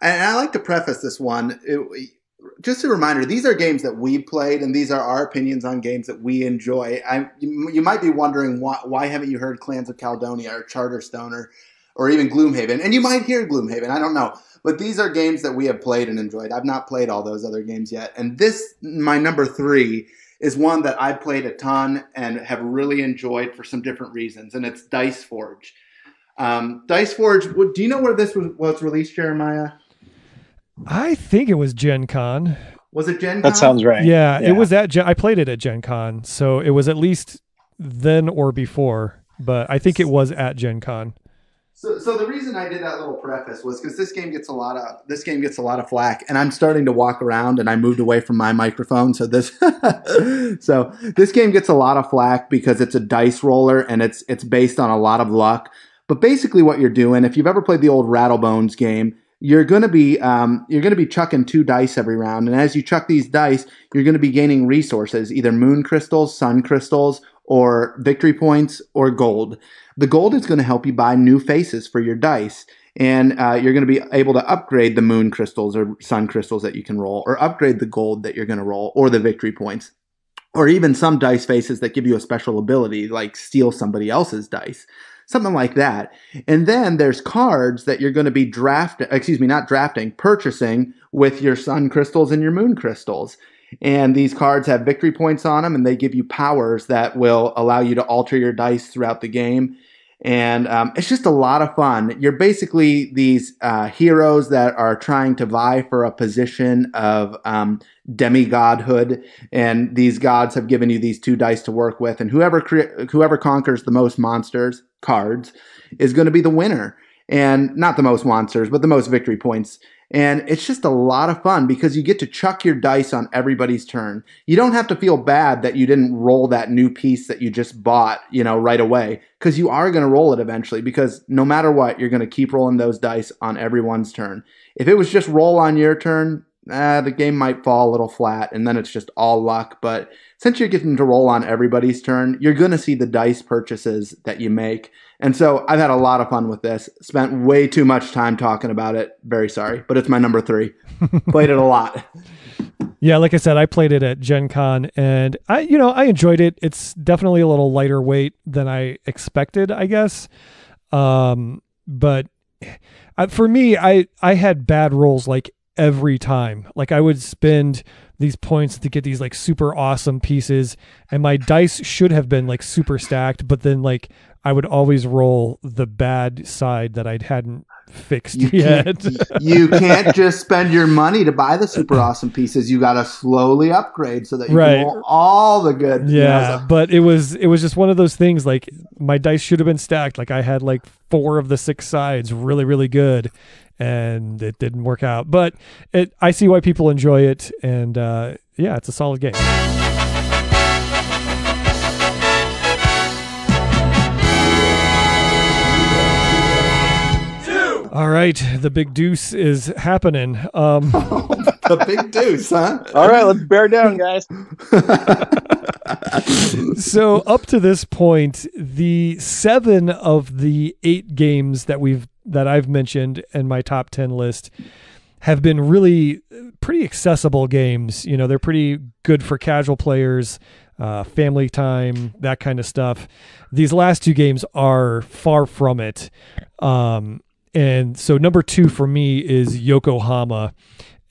And I like to preface this one. Just a reminder, these are games that we played, and these are our opinions on games that we enjoy. You might be wondering, why haven't you heard Clans of Caledonia or Charterstone or even Gloomhaven? And you might hear Gloomhaven, I don't know. But these are games that we have played and enjoyed. I've not played all those other games yet. And this, my number 3, is one that I played a ton and have really enjoyed for some different reasons, and it's Dice Forge. Dice Forge, do you know where this was released, Jeremiah? I think it was Gen Con. Was it Gen Con? That sounds right. Yeah, it was at I played it at Gen Con, so it was at least then or before, but I think it was at Gen Con. So the reason I did that little preface was because this game gets a lot of flack, and I'm starting to walk around, and I moved away from my microphone, so this game gets a lot of flack because it's a dice roller and it's based on a lot of luck. But basically, what you're doing, if you've ever played the old Rattlebones game, you're going to be chucking 2 dice every round, and as you chuck these dice, you're going to be gaining resources, either moon crystals, sun crystals, or victory points, or gold. The gold is going to help you buy new faces for your dice, and you're going to be able to upgrade the moon crystals or sun crystals that you can roll, or upgrade the gold that you're going to roll, or the victory points, or even some dice faces that give you a special ability, like steal somebody else's dice. Something like that. And then there's cards that you're going to be purchasing with your sun crystals and your moon crystals. And these cards have victory points on them, and they give you powers that will allow you to alter your dice throughout the game. And it's just a lot of fun. You're basically these heroes that are trying to vie for a position of demigodhood, and these gods have given you these 2 dice to work with, and whoever conquers the most cards is going to be the winner. And not the most monsters, but the most victory points. And it's just a lot of fun because you get to chuck your dice on everybody's turn. You don't have to feel bad that you didn't roll that new piece that you just bought, right away, because you are going to roll it eventually, because no matter what, you're going to keep rolling those dice on everyone's turn. If it was just roll on your turn, the game might fall a little flat, and then it's just all luck. But since you're getting to roll on everybody's turn, you're going to see the dice purchases that you make. And so I've had a lot of fun with this. Spent way too much time talking about it. Very sorry, but it's my number 3. Played it a lot. Yeah, like I said, I played it at Gen Con, and I enjoyed it. It's definitely a little lighter weight than I expected, I guess. But for me, I had bad rolls like every time. Like, I would spend these points to get these like super awesome pieces, and my dice should have been like super stacked, but then like I would always roll the bad side that I hadn't fixed yet. You can't just spend your money to buy the super awesome pieces. You got to slowly upgrade so that you can roll all the good. Yeah, but it was just one of those things. Like, my dice should have been stacked. Like, I had like 4 of the 6 sides really, really good, and it didn't work out. But I see why people enjoy it, and yeah, it's a solid game. All right, the big deuce is happening. The big deuce, huh? All right, let's bear down, guys. So up to this point, the 7 of the 8 games that I've mentioned in my top 10 list have been really pretty accessible games. You know, they're pretty good for casual players, family time, that kind of stuff. These last 2 games are far from it. And so number 2 for me is Yokohama.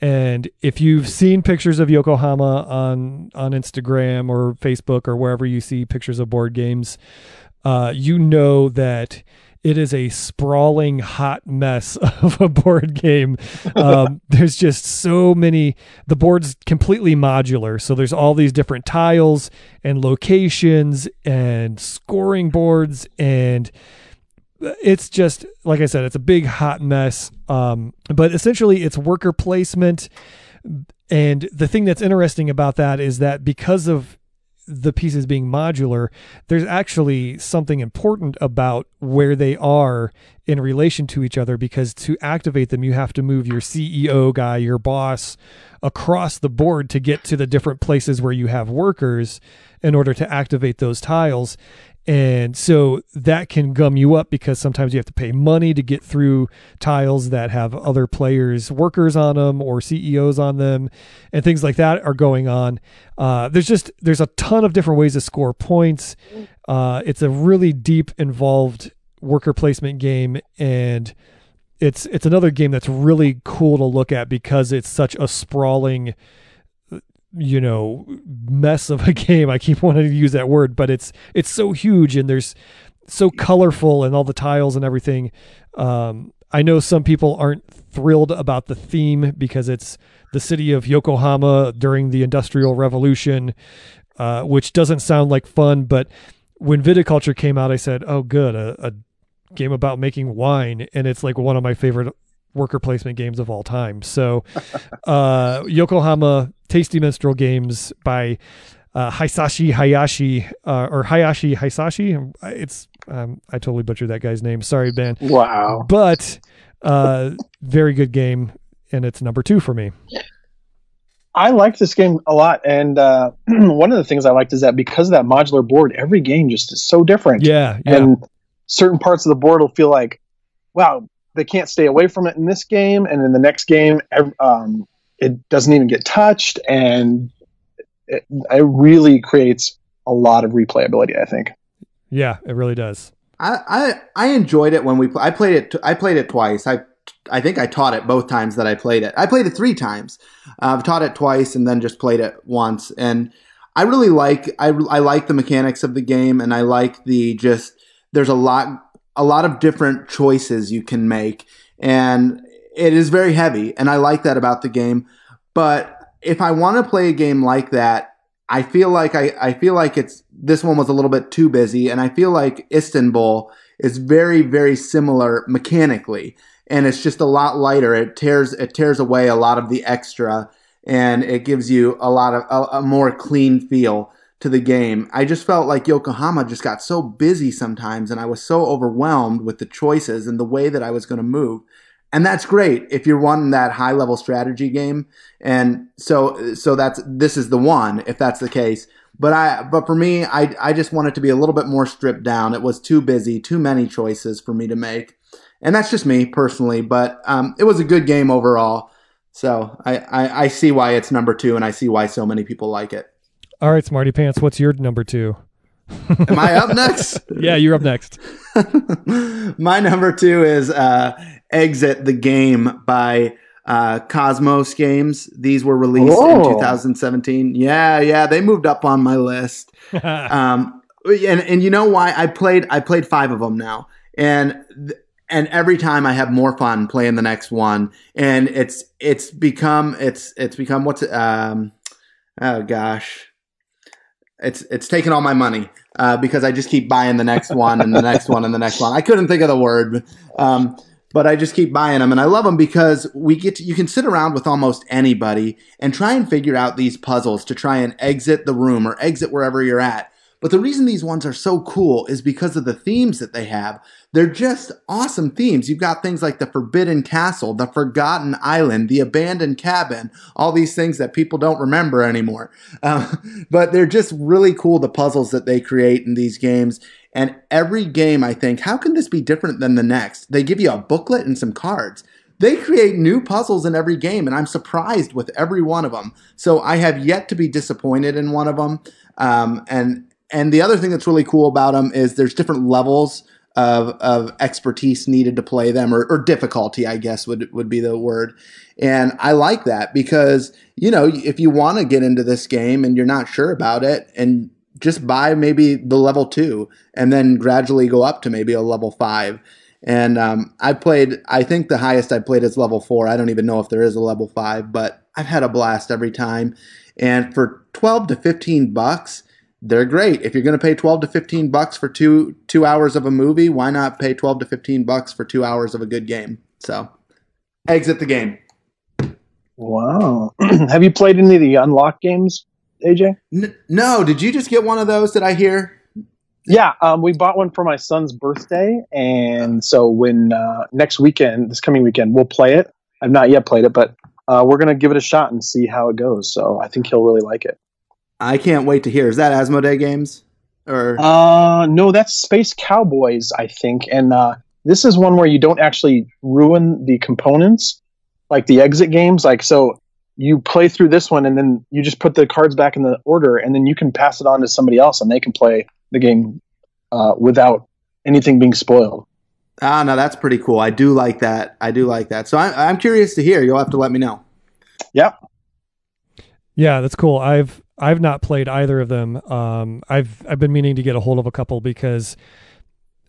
And if you've seen pictures of Yokohama on Instagram or Facebook or wherever you see pictures of board games, you know that it is a sprawling hot mess of a board game. There's just so many. The board's completely modular, so there's all these different tiles and locations and scoring boards, and it's just, like I said, it's a big hot mess. But essentially it's worker placement. And the thing that's interesting about that is that because of the pieces being modular, there's actually something important about where they are in relation to each other, because to activate them, you have to move your CEO guy, your boss, across the board to get to the different places where you have workers in order to activate those tiles. And so that can gum you up, because sometimes you have to pay money to get through tiles that have other players' workers on them or CEOs on them, and things like that are going on. There's a ton of different ways to score points. It's a really deep, involved worker placement game, and it's another game that's really cool to look at because it's such a sprawling, mess of a game. I keep wanting to use that word, but it's so huge, and there's so colorful, and all the tiles and everything. I know some people aren't thrilled about the theme because it's the city of Yokohama during the Industrial Revolution, which doesn't sound like fun. But when Viticulture came out, I said, oh, good, a game about making wine. And it's like one of my favorite worker placement games of all time. So Yokohama Tasty Minstrel Games by Hisashi Hayashi, or Hayashi Hisashi. It's I totally butchered that guy's name. Sorry, man. Wow. But very good game, and it's number 2 for me. I like this game a lot, and one of the things I liked is that because of that modular board, every game just is so different. Yeah. And certain parts of the board will feel like, wow, they can't stay away from it in this game, and in the next game, it doesn't even get touched, and it really creates a lot of replayability, I think. Yeah, it really does. I enjoyed it when I played it. I played it twice. I think I taught it both times that I played it. I played it 3 times. I've taught it twice and then just played it once. And I really like I like the mechanics of the game, and I like there's a lot of different choices you can make, and it is very heavy, and I like that about the game. But if I want to play a game like that, I feel like this one was a little bit too busy, and I feel like Istanbul is very, very similar mechanically, and it's just a lot lighter. It tears away a lot of the extra, and it gives you a more clean feel to the game. I just felt like Yokohama just got so busy sometimes, and I was so overwhelmed with the choices and the way that I was going to move. And that's great if you're wanting that high level strategy game. And so this is the one, if that's the case. But for me, I just want it to be a little bit more stripped down. It was too busy, too many choices for me to make. And that's just me personally, but it was a good game overall. So I see why it's number 2, and I see why so many people like it. All right, Smarty Pants, what's your number 2? Am I up next? Yeah, you're up next. My number 2 is Exit the Game by Cosmos Games. These were released in 2017. Yeah, they moved up on my list. And you know why? I played 5 of them now, and every time I have more fun playing the next one. And it's become what's it? Oh gosh. It's taken all my money because I just keep buying the next one and the next one and the next one. I couldn't think of the word, but I just keep buying them, and I love them because you can sit around with almost anybody and try and figure out these puzzles to try and exit the room or exit wherever you're at. But the reason these ones are so cool is because of the themes that they have. They're just awesome themes. You've got things like the Forbidden Castle, the Forgotten Island, the Abandoned Cabin, all these things that people don't remember anymore. But they're just really cool, the puzzles that they create in these games. And every game, I think, how can this be different than the next? They give you a booklet and some cards. They create new puzzles in every game, and I'm surprised with every one of them. So I have yet to be disappointed in one of them. And the other thing that's really cool about them is there's different levels of expertise needed to play them, or difficulty, I guess would be the word. And I like that because, if you want to get into this game and you're not sure about it, and just buy maybe the level 2 and then gradually go up to maybe a level 5. And I think the highest I played is level 4. I don't even know if there is a level 5, but I've had a blast every time. And for $12 to $15, they're great. If you're going to pay $12 to $15 for two hours of a movie, why not pay $12 to $15 for 2 hours of a good game? So, exit the game. Wow. Have you played any of the Unlock games, AJ? No. Did you just get one of those? Did I hear? Yeah, we bought one for my son's birthday, and so when this coming weekend, we'll play it. I've not yet played it, but we're going to give it a shot and see how it goes. So I think he'll really like it. I can't wait to hear. Is that Asmodee Games? Or no, that's Space Cowboys, I think. And this is one where you don't actually ruin the components, like the exit games. Like, so you play through this one, and then you just put the cards back in the order, and then you can pass it on to somebody else, and they can play the game without anything being spoiled. No, that's pretty cool. I do like that. So I'm curious to hear. You'll have to let me know. Yep. Yeah, that's cool. I've not played either of them. I've been meaning to get a hold of a couple because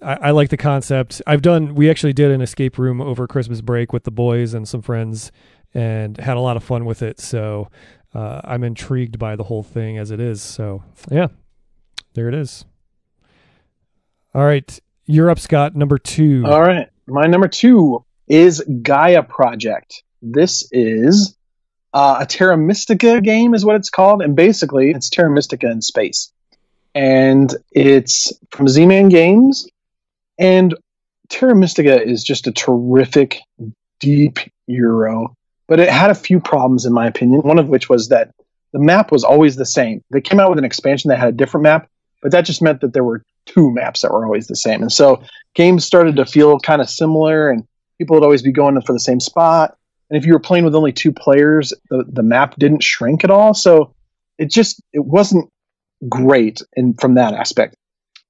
I like the concept. We actually did an escape room over Christmas break with the boys and some friends and had a lot of fun with it. So I'm intrigued by the whole thing as it is. So yeah, there it is. All right. You're up, Scott. Number 2. All right. My number 2 is Gaia Project. This is a Terra Mystica game is what it's called. And basically it's Terra Mystica in space. And it's from Z-Man Games. And Terra Mystica is just a terrific, deep Euro. But it had a few problems, in my opinion. One of which was that the map was always the same. They came out with an expansion that had a different map, but that just meant that there were 2 maps that were always the same. And so games started to feel kind of similar, and people would always be going for the same spot. And if you were playing with only 2 players, the map didn't shrink at all. So it wasn't great from that aspect.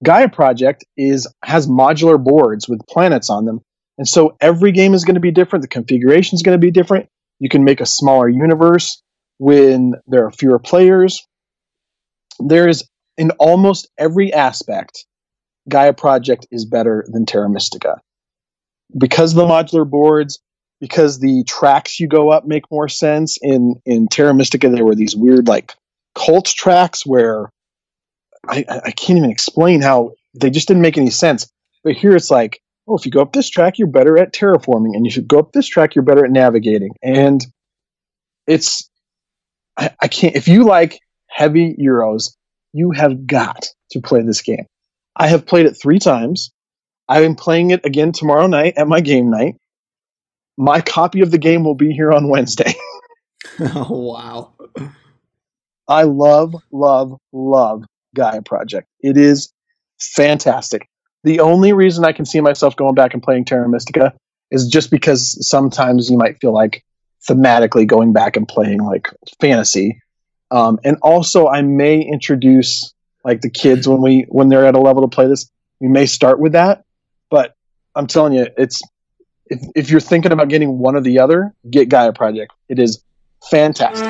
Gaia Project has modular boards with planets on them. And so every game is going to be different. The configuration is going to be different. You can make a smaller universe when there are fewer players. There's in almost every aspect, Gaia Project is better than Terra Mystica. Because of the modular boards, because the tracks you go up make more sense. In Terra Mystica, there were these weird like cult tracks where I can't even explain how they just didn't make any sense. But here it's like, oh, if you go up this track, you're better at terraforming, and you should go up this track, you're better at navigating. And I can't. If you like heavy Euros, you have got to play this game. I have played it 3 times. I'm playing it again tomorrow night at my game night. My copy of the game will be here on Wednesday. Oh, wow. I love, love, love Gaia Project. It is fantastic. The only reason I can see myself going back and playing Terra Mystica is just because sometimes you might feel like thematically going back and playing like fantasy. And also I may introduce like the kids when they're at a level to play this. We may start with that, but I'm telling you, if you're thinking about getting one or the other, get Gaia Project. It is fantastic.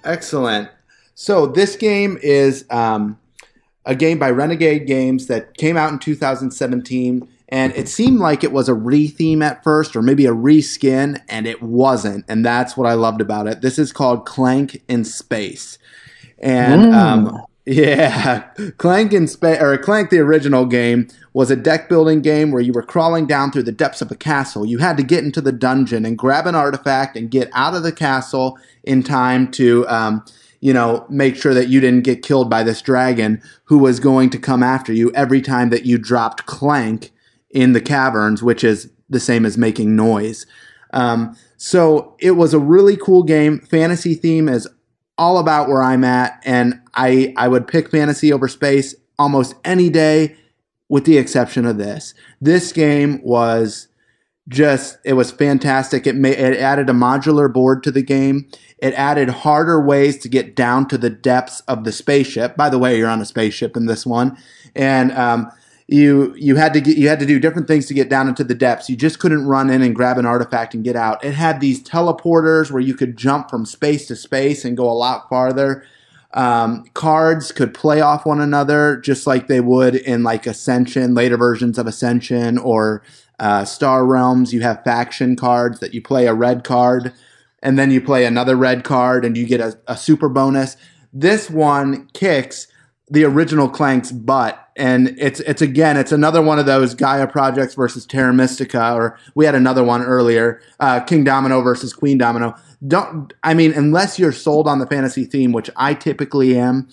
Excellent. So this game is a game by Renegade Games that came out in 2017, and it seemed like it was a re-theme at first, or maybe a reskin, and it wasn't, and that's what I loved about it. This is called Clank in Space. And Yeah, Clank the original game was a deck building game where you were crawling down through the depths of a castle. You had to get into the dungeon and grab an artifact and get out of the castle in time to, make sure that you didn't get killed by this dragon who was going to come after you every time that you dropped Clank in the caverns, which is the same as making noise. So it was a really cool game. Fantasy theme is all about where I'm at, and I would pick fantasy over space almost any day, with the exception of this. This game was it was fantastic. It added a modular board to the game. It added harder ways to get down to the depths of the spaceship. By the way, you're on a spaceship in this one, and you had to do different things to get down into the depths. You just couldn't run in and grab an artifact and get out. It had these teleporters where you could jump from space to space and go a lot farther. Cards could play off one another just like they would in like Ascension, later versions of Ascension, or Star Realms. You have faction cards that you play a red card and then you play another red card and you get a super bonus. This one kicks the original Clank's butt, and it's another one of those Gaia projects versus Terra Mystica, or we had another one earlier, King Domino versus Queen Domino. Unless you're sold on the fantasy theme, which I typically am,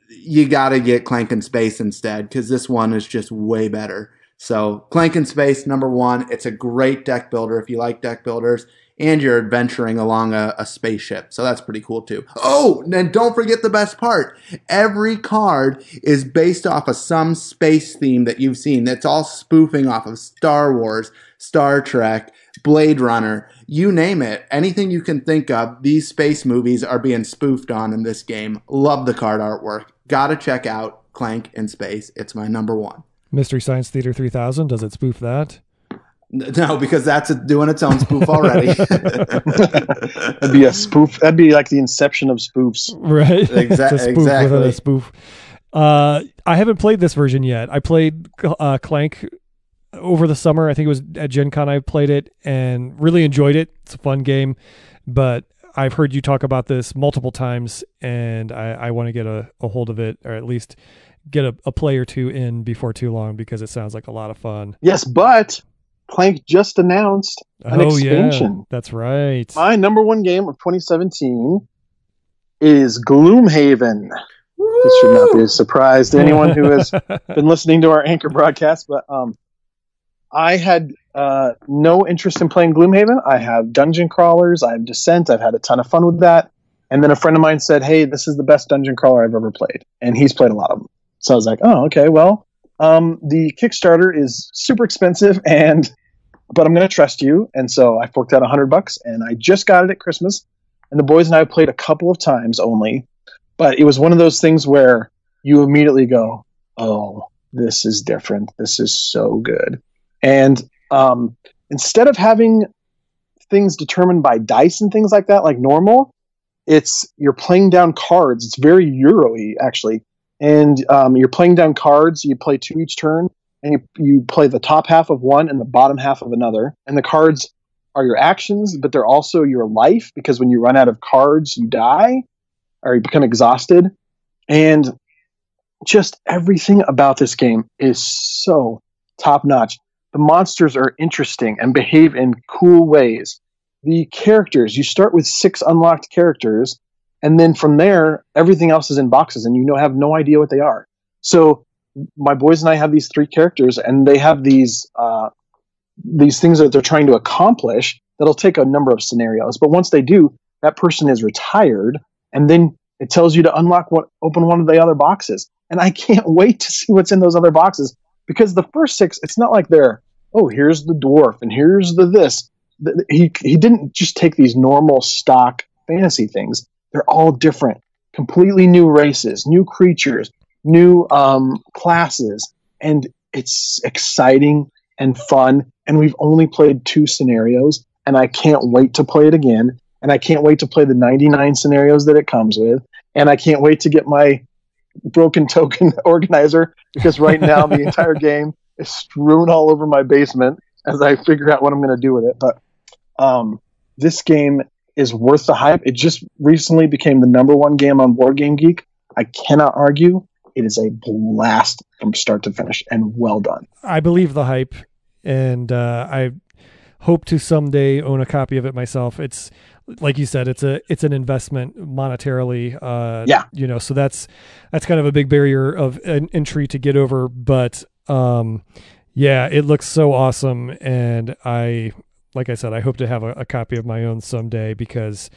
you got to get Clank in Space instead, because this one is just way better. So Clank in Space, number one. It's a great deck builder if you like deck builders, and you're adventuring along a spaceship. So that's pretty cool too. Oh, and don't forget the best part. Every card is based off of some space theme that you've seen. That's all spoofing off of Star Wars, Star Trek, Blade Runner, you name it. Anything you can think of, these space movies are being spoofed on in this game. Love the card artwork. Gotta check out Clank in Space. It's my number one. Mystery Science Theater 3000, does it spoof that? No, because that's doing its own spoof already. That'd be a spoof. That'd be like the inception of spoofs. Right. Exactly. Within a spoof. I haven't played this version yet. I played Clank over the summer. I think it was at Gen Con I played it and really enjoyed it. It's a fun game, but I've heard you talk about this multiple times, and I want to get a hold of it, or at least get a play or two in before too long, because it sounds like a lot of fun. Yes, but Clank just announced an expansion. Yeah, that's right. My number one game of 2017 is Gloomhaven. Woo! This should not be a surprise to anyone who has been listening to our Anchor broadcast, but I had no interest in playing Gloomhaven. I have dungeon crawlers. I have Descent. I've had a ton of fun with that. And then a friend of mine said, hey, this is the best dungeon crawler I've ever played. And he's played a lot of them. So I was like, oh, okay, well, the Kickstarter is super expensive, but I'm going to trust you. And so I forked out $100, and I just got it at Christmas. And the boys and I played a couple of times only. But it was one of those things where you immediately go, oh, this is different. This is so good. And instead of having things determined by dice and things like that, like normal, you're playing down cards. It's very Euro-y, actually. And you're playing down cards. You play 2 each turn, and you play the top half of one and the bottom half of another. And the cards are your actions, but they're also your life, because when you run out of cards, you die or you become exhausted. And just everything about this game is so top-notch. The monsters are interesting and behave in cool ways. The characters, you start with 6 unlocked characters, and then from there, everything else is in boxes, and you have no idea what they are. So my boys and I have these 3 characters, and they have these things that they're trying to accomplish that'll take a number of scenarios. But once they do, that person is retired, and then it tells you to open one of the other boxes. And I can't wait to see what's in those other boxes, because the first 6, it's not like here's the dwarf and here's the this. He didn't just take these normal stock fantasy things. They're all different, completely new races, new creatures, new classes, and it's exciting and fun. And we've only played 2 scenarios, and I can't wait to play it again. And I can't wait to play the 99 scenarios that it comes with. And I can't wait to get my broken token organizer, because right now the entire game is strewn all over my basement as I figure out what I'm going to do with it. But this game is worth the hype. It just recently became the number 1 game on Board Game Geek I cannot argue. It is a blast from start to finish, and well done. I believe the hype, and I hope to someday own a copy of it myself. It's like you said, it's an investment monetarily. So that's kind of a big barrier of an entry to get over. But it looks so awesome, and like I said, I hope to have a copy of my own someday because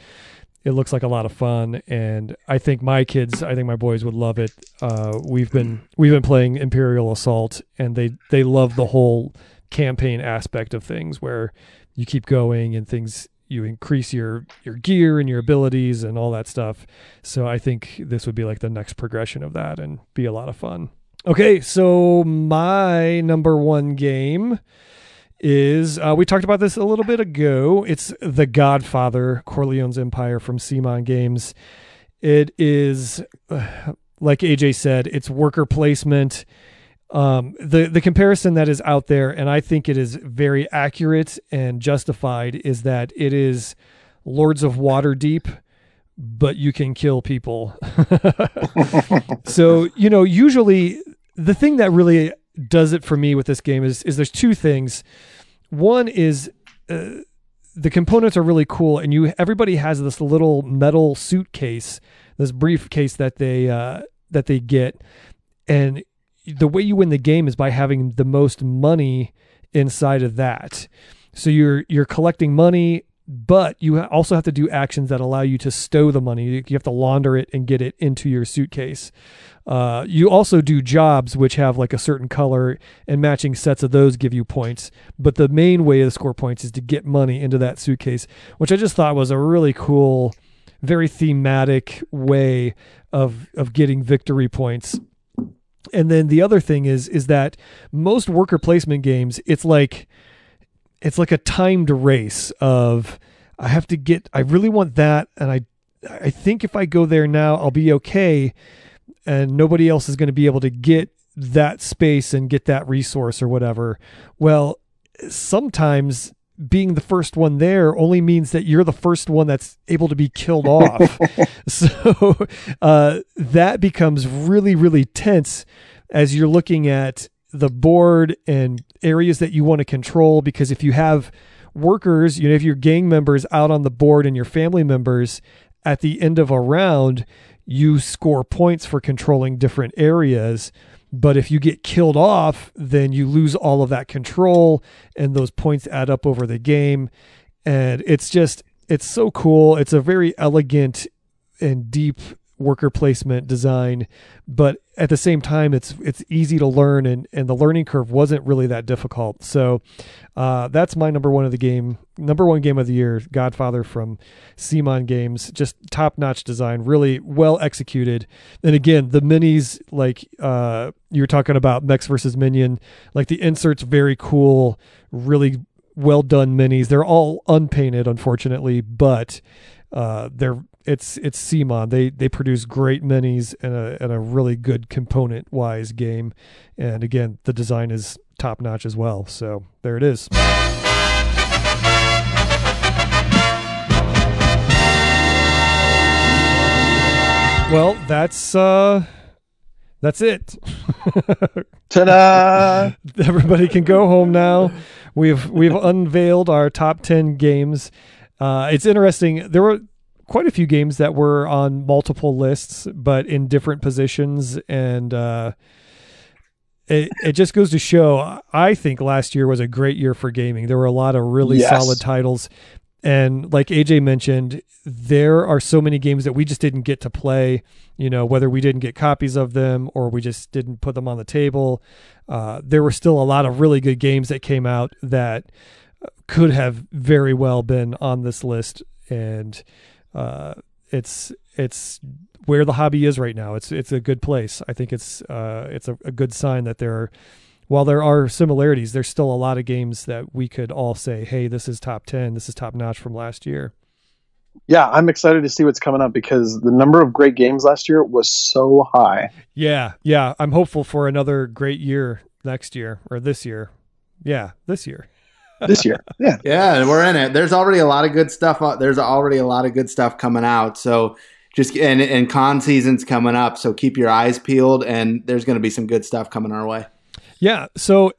it looks like a lot of fun, and I think my boys would love it. We've been playing Imperial Assault, and they love the whole campaign aspect of things where you keep going and things, you increase your gear and your abilities and all that stuff. So I think this would be like the next progression of that and be a lot of fun. Okay, so my number one game is, we talked about this a little bit ago. It's The Godfather, Corleone's Empire from CMON Games. It is, like AJ said, it's worker placement. The comparison that is out there, and I think it is very accurate and justified, is that it is Lords of Waterdeep, but you can kill people. So, usually the thing that really does it for me with this game is there's two things. One is the components are really cool, and everybody has this little metal suitcase, this briefcase that they get, and the way you win the game is by having the most money inside of that. So you're collecting money, but you also have to do actions that allow you to stow the money. You have to launder it and get it into your suitcase. You also do jobs which have like a certain color, and matching sets of those give you points. But the main way to score points is to get money into that suitcase, which I just thought was a really cool, very thematic way of getting victory points. And then the other thing is that most worker placement games, it's like a timed race of, I really want that, and I think if I go there now, I'll be okay, and nobody else is going to be able to get that space and get that resource or whatever. Well, sometimes being the first one there only means that you're the first one that's able to be killed off. So that becomes really, really tense as you're looking at the board and areas that you want to control, because if you have workers, if your gang members out on the board and your family members, at the end of a round, you score points for controlling different areas. But if you get killed off, then you lose all of that control, and those points add up over the game. And it's so cool. It's a very elegant and deep worker placement design, but at the same time, it's easy to learn, and the learning curve wasn't really that difficult. So that's my number one game of the year, Godfather from CMON Games. Just top-notch design, really well executed. And again, the minis, like you were talking about Mechs versus Minion, like the inserts, very cool, really well done minis. They're all unpainted, unfortunately, but it's CMON. They produce great minis and a really good component wise game. And again, the design is top notch as well. So there it is. Well, that's it. Ta-da! Everybody can go home now. We've unveiled our top 10 games. It's interesting. There were quite a few games that were on multiple lists, but in different positions. And it just goes to show, I think last year was a great year for gaming. There were a lot of really solid titles. And like AJ mentioned, there are so many games that we just didn't get to play, whether we didn't get copies of them or we just didn't put them on the table. There were still a lot of really good games that came out that could have very well been on this list. And it's where the hobby is right now. It's a good place. I think it's a good sign that while there are similarities, there's still a lot of games that we could all say, hey, this is top 10, this is top notch from last year. Yeah, I'm excited to see what's coming up because the number of great games last year was so high. Yeah. I'm hopeful for another great year next year or this year. Yeah, this year. This year. Yeah, we're in it. There's already a lot of good stuff. There's already a lot of good stuff coming out. So and con season's coming up, so keep your eyes peeled, and there's going to be some good stuff coming our way. Yeah. So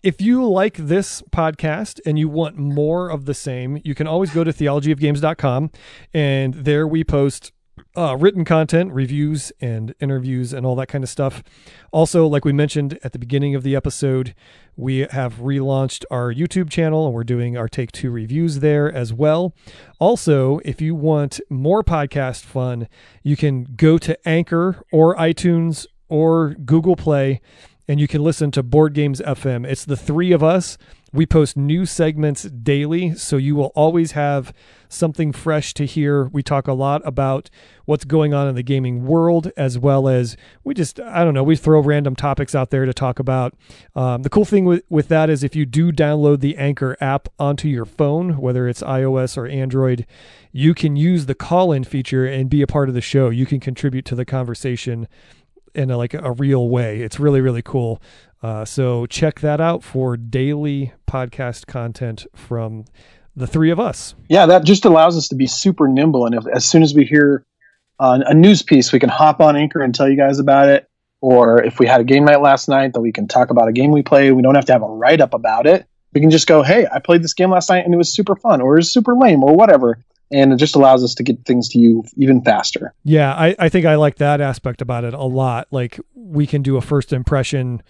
if you like this podcast and you want more of the same, you can always go to theologyofgames.com, and there we post written content, reviews and interviews and all that kind of stuff. Also, like we mentioned at the beginning of the episode, we have relaunched our YouTube channel and we're doing our Take Two reviews there as well. Also, if you want more podcast fun, you can go to Anchor or iTunes or Google Play, and you can listen to Boardgames FM. It's the three of us. We post new segments daily, so you will always have something fresh to hear. We talk a lot about what's going on in the gaming world, as well as we throw random topics out there to talk about. The cool thing with that is if you do download the Anchor app onto your phone, whether it's iOS or Android, you can use the call-in feature and be a part of the show. You can contribute to the conversation in a real way. It's really, really cool. So check that out for daily podcast content from the three of us. Yeah, that just allows us to be super nimble. And as soon as we hear a news piece, we can hop on Anchor and tell you guys about it. Or if we had a game night last night, that we can talk about a game we played. We don't have to have a write-up about it. We can just go, hey, I played this game last night and it was super fun, or it was super lame, or whatever. And it just allows us to get things to you even faster. Yeah, I think I like that aspect about it a lot. Like, we can do a first impression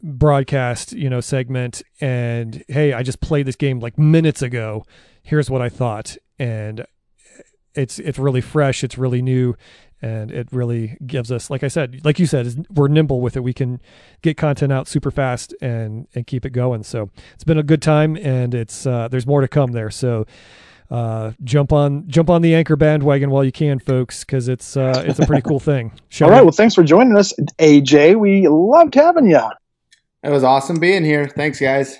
broadcast, segment, and hey, I just played this game like minutes ago. Here's what I thought. And it's really fresh, it's really new, and it really gives us, like you said, we're nimble with it. We can get content out super fast and keep it going. So it's been a good time, and it's there's more to come there. So jump on the Anchor bandwagon while you can, folks, because it's a pretty cool thing. All right, well, thanks for joining us, AJ. We loved having you. It was awesome being here. Thanks, guys.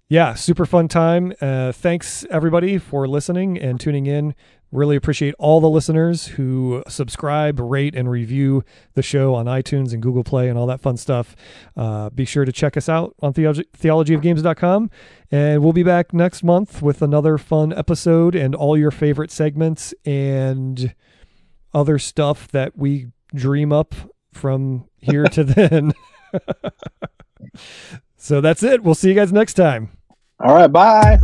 Yeah, super fun time. Thanks, everybody, for listening and tuning in. Really appreciate all the listeners who subscribe, rate, and review the show on iTunes and Google Play and all that fun stuff. Be sure to check us out on theologyofgames.com, and we'll be back next month with another fun episode and all your favorite segments and other stuff that we dream up from here to then. So that's it. We'll see you guys next time. All right, bye.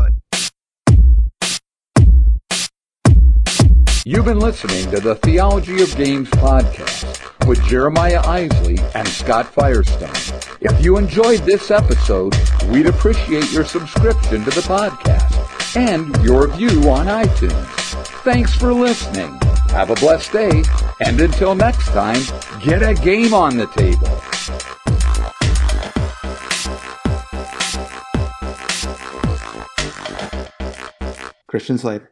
You've been listening to the Theology of Games podcast with Jeremiah Isley and Scott Firestone. If you enjoyed this episode, we'd appreciate your subscription to the podcast and your review on iTunes. Thanks for listening. Have a blessed day, and until next time, get a game on the table. Christian Slater.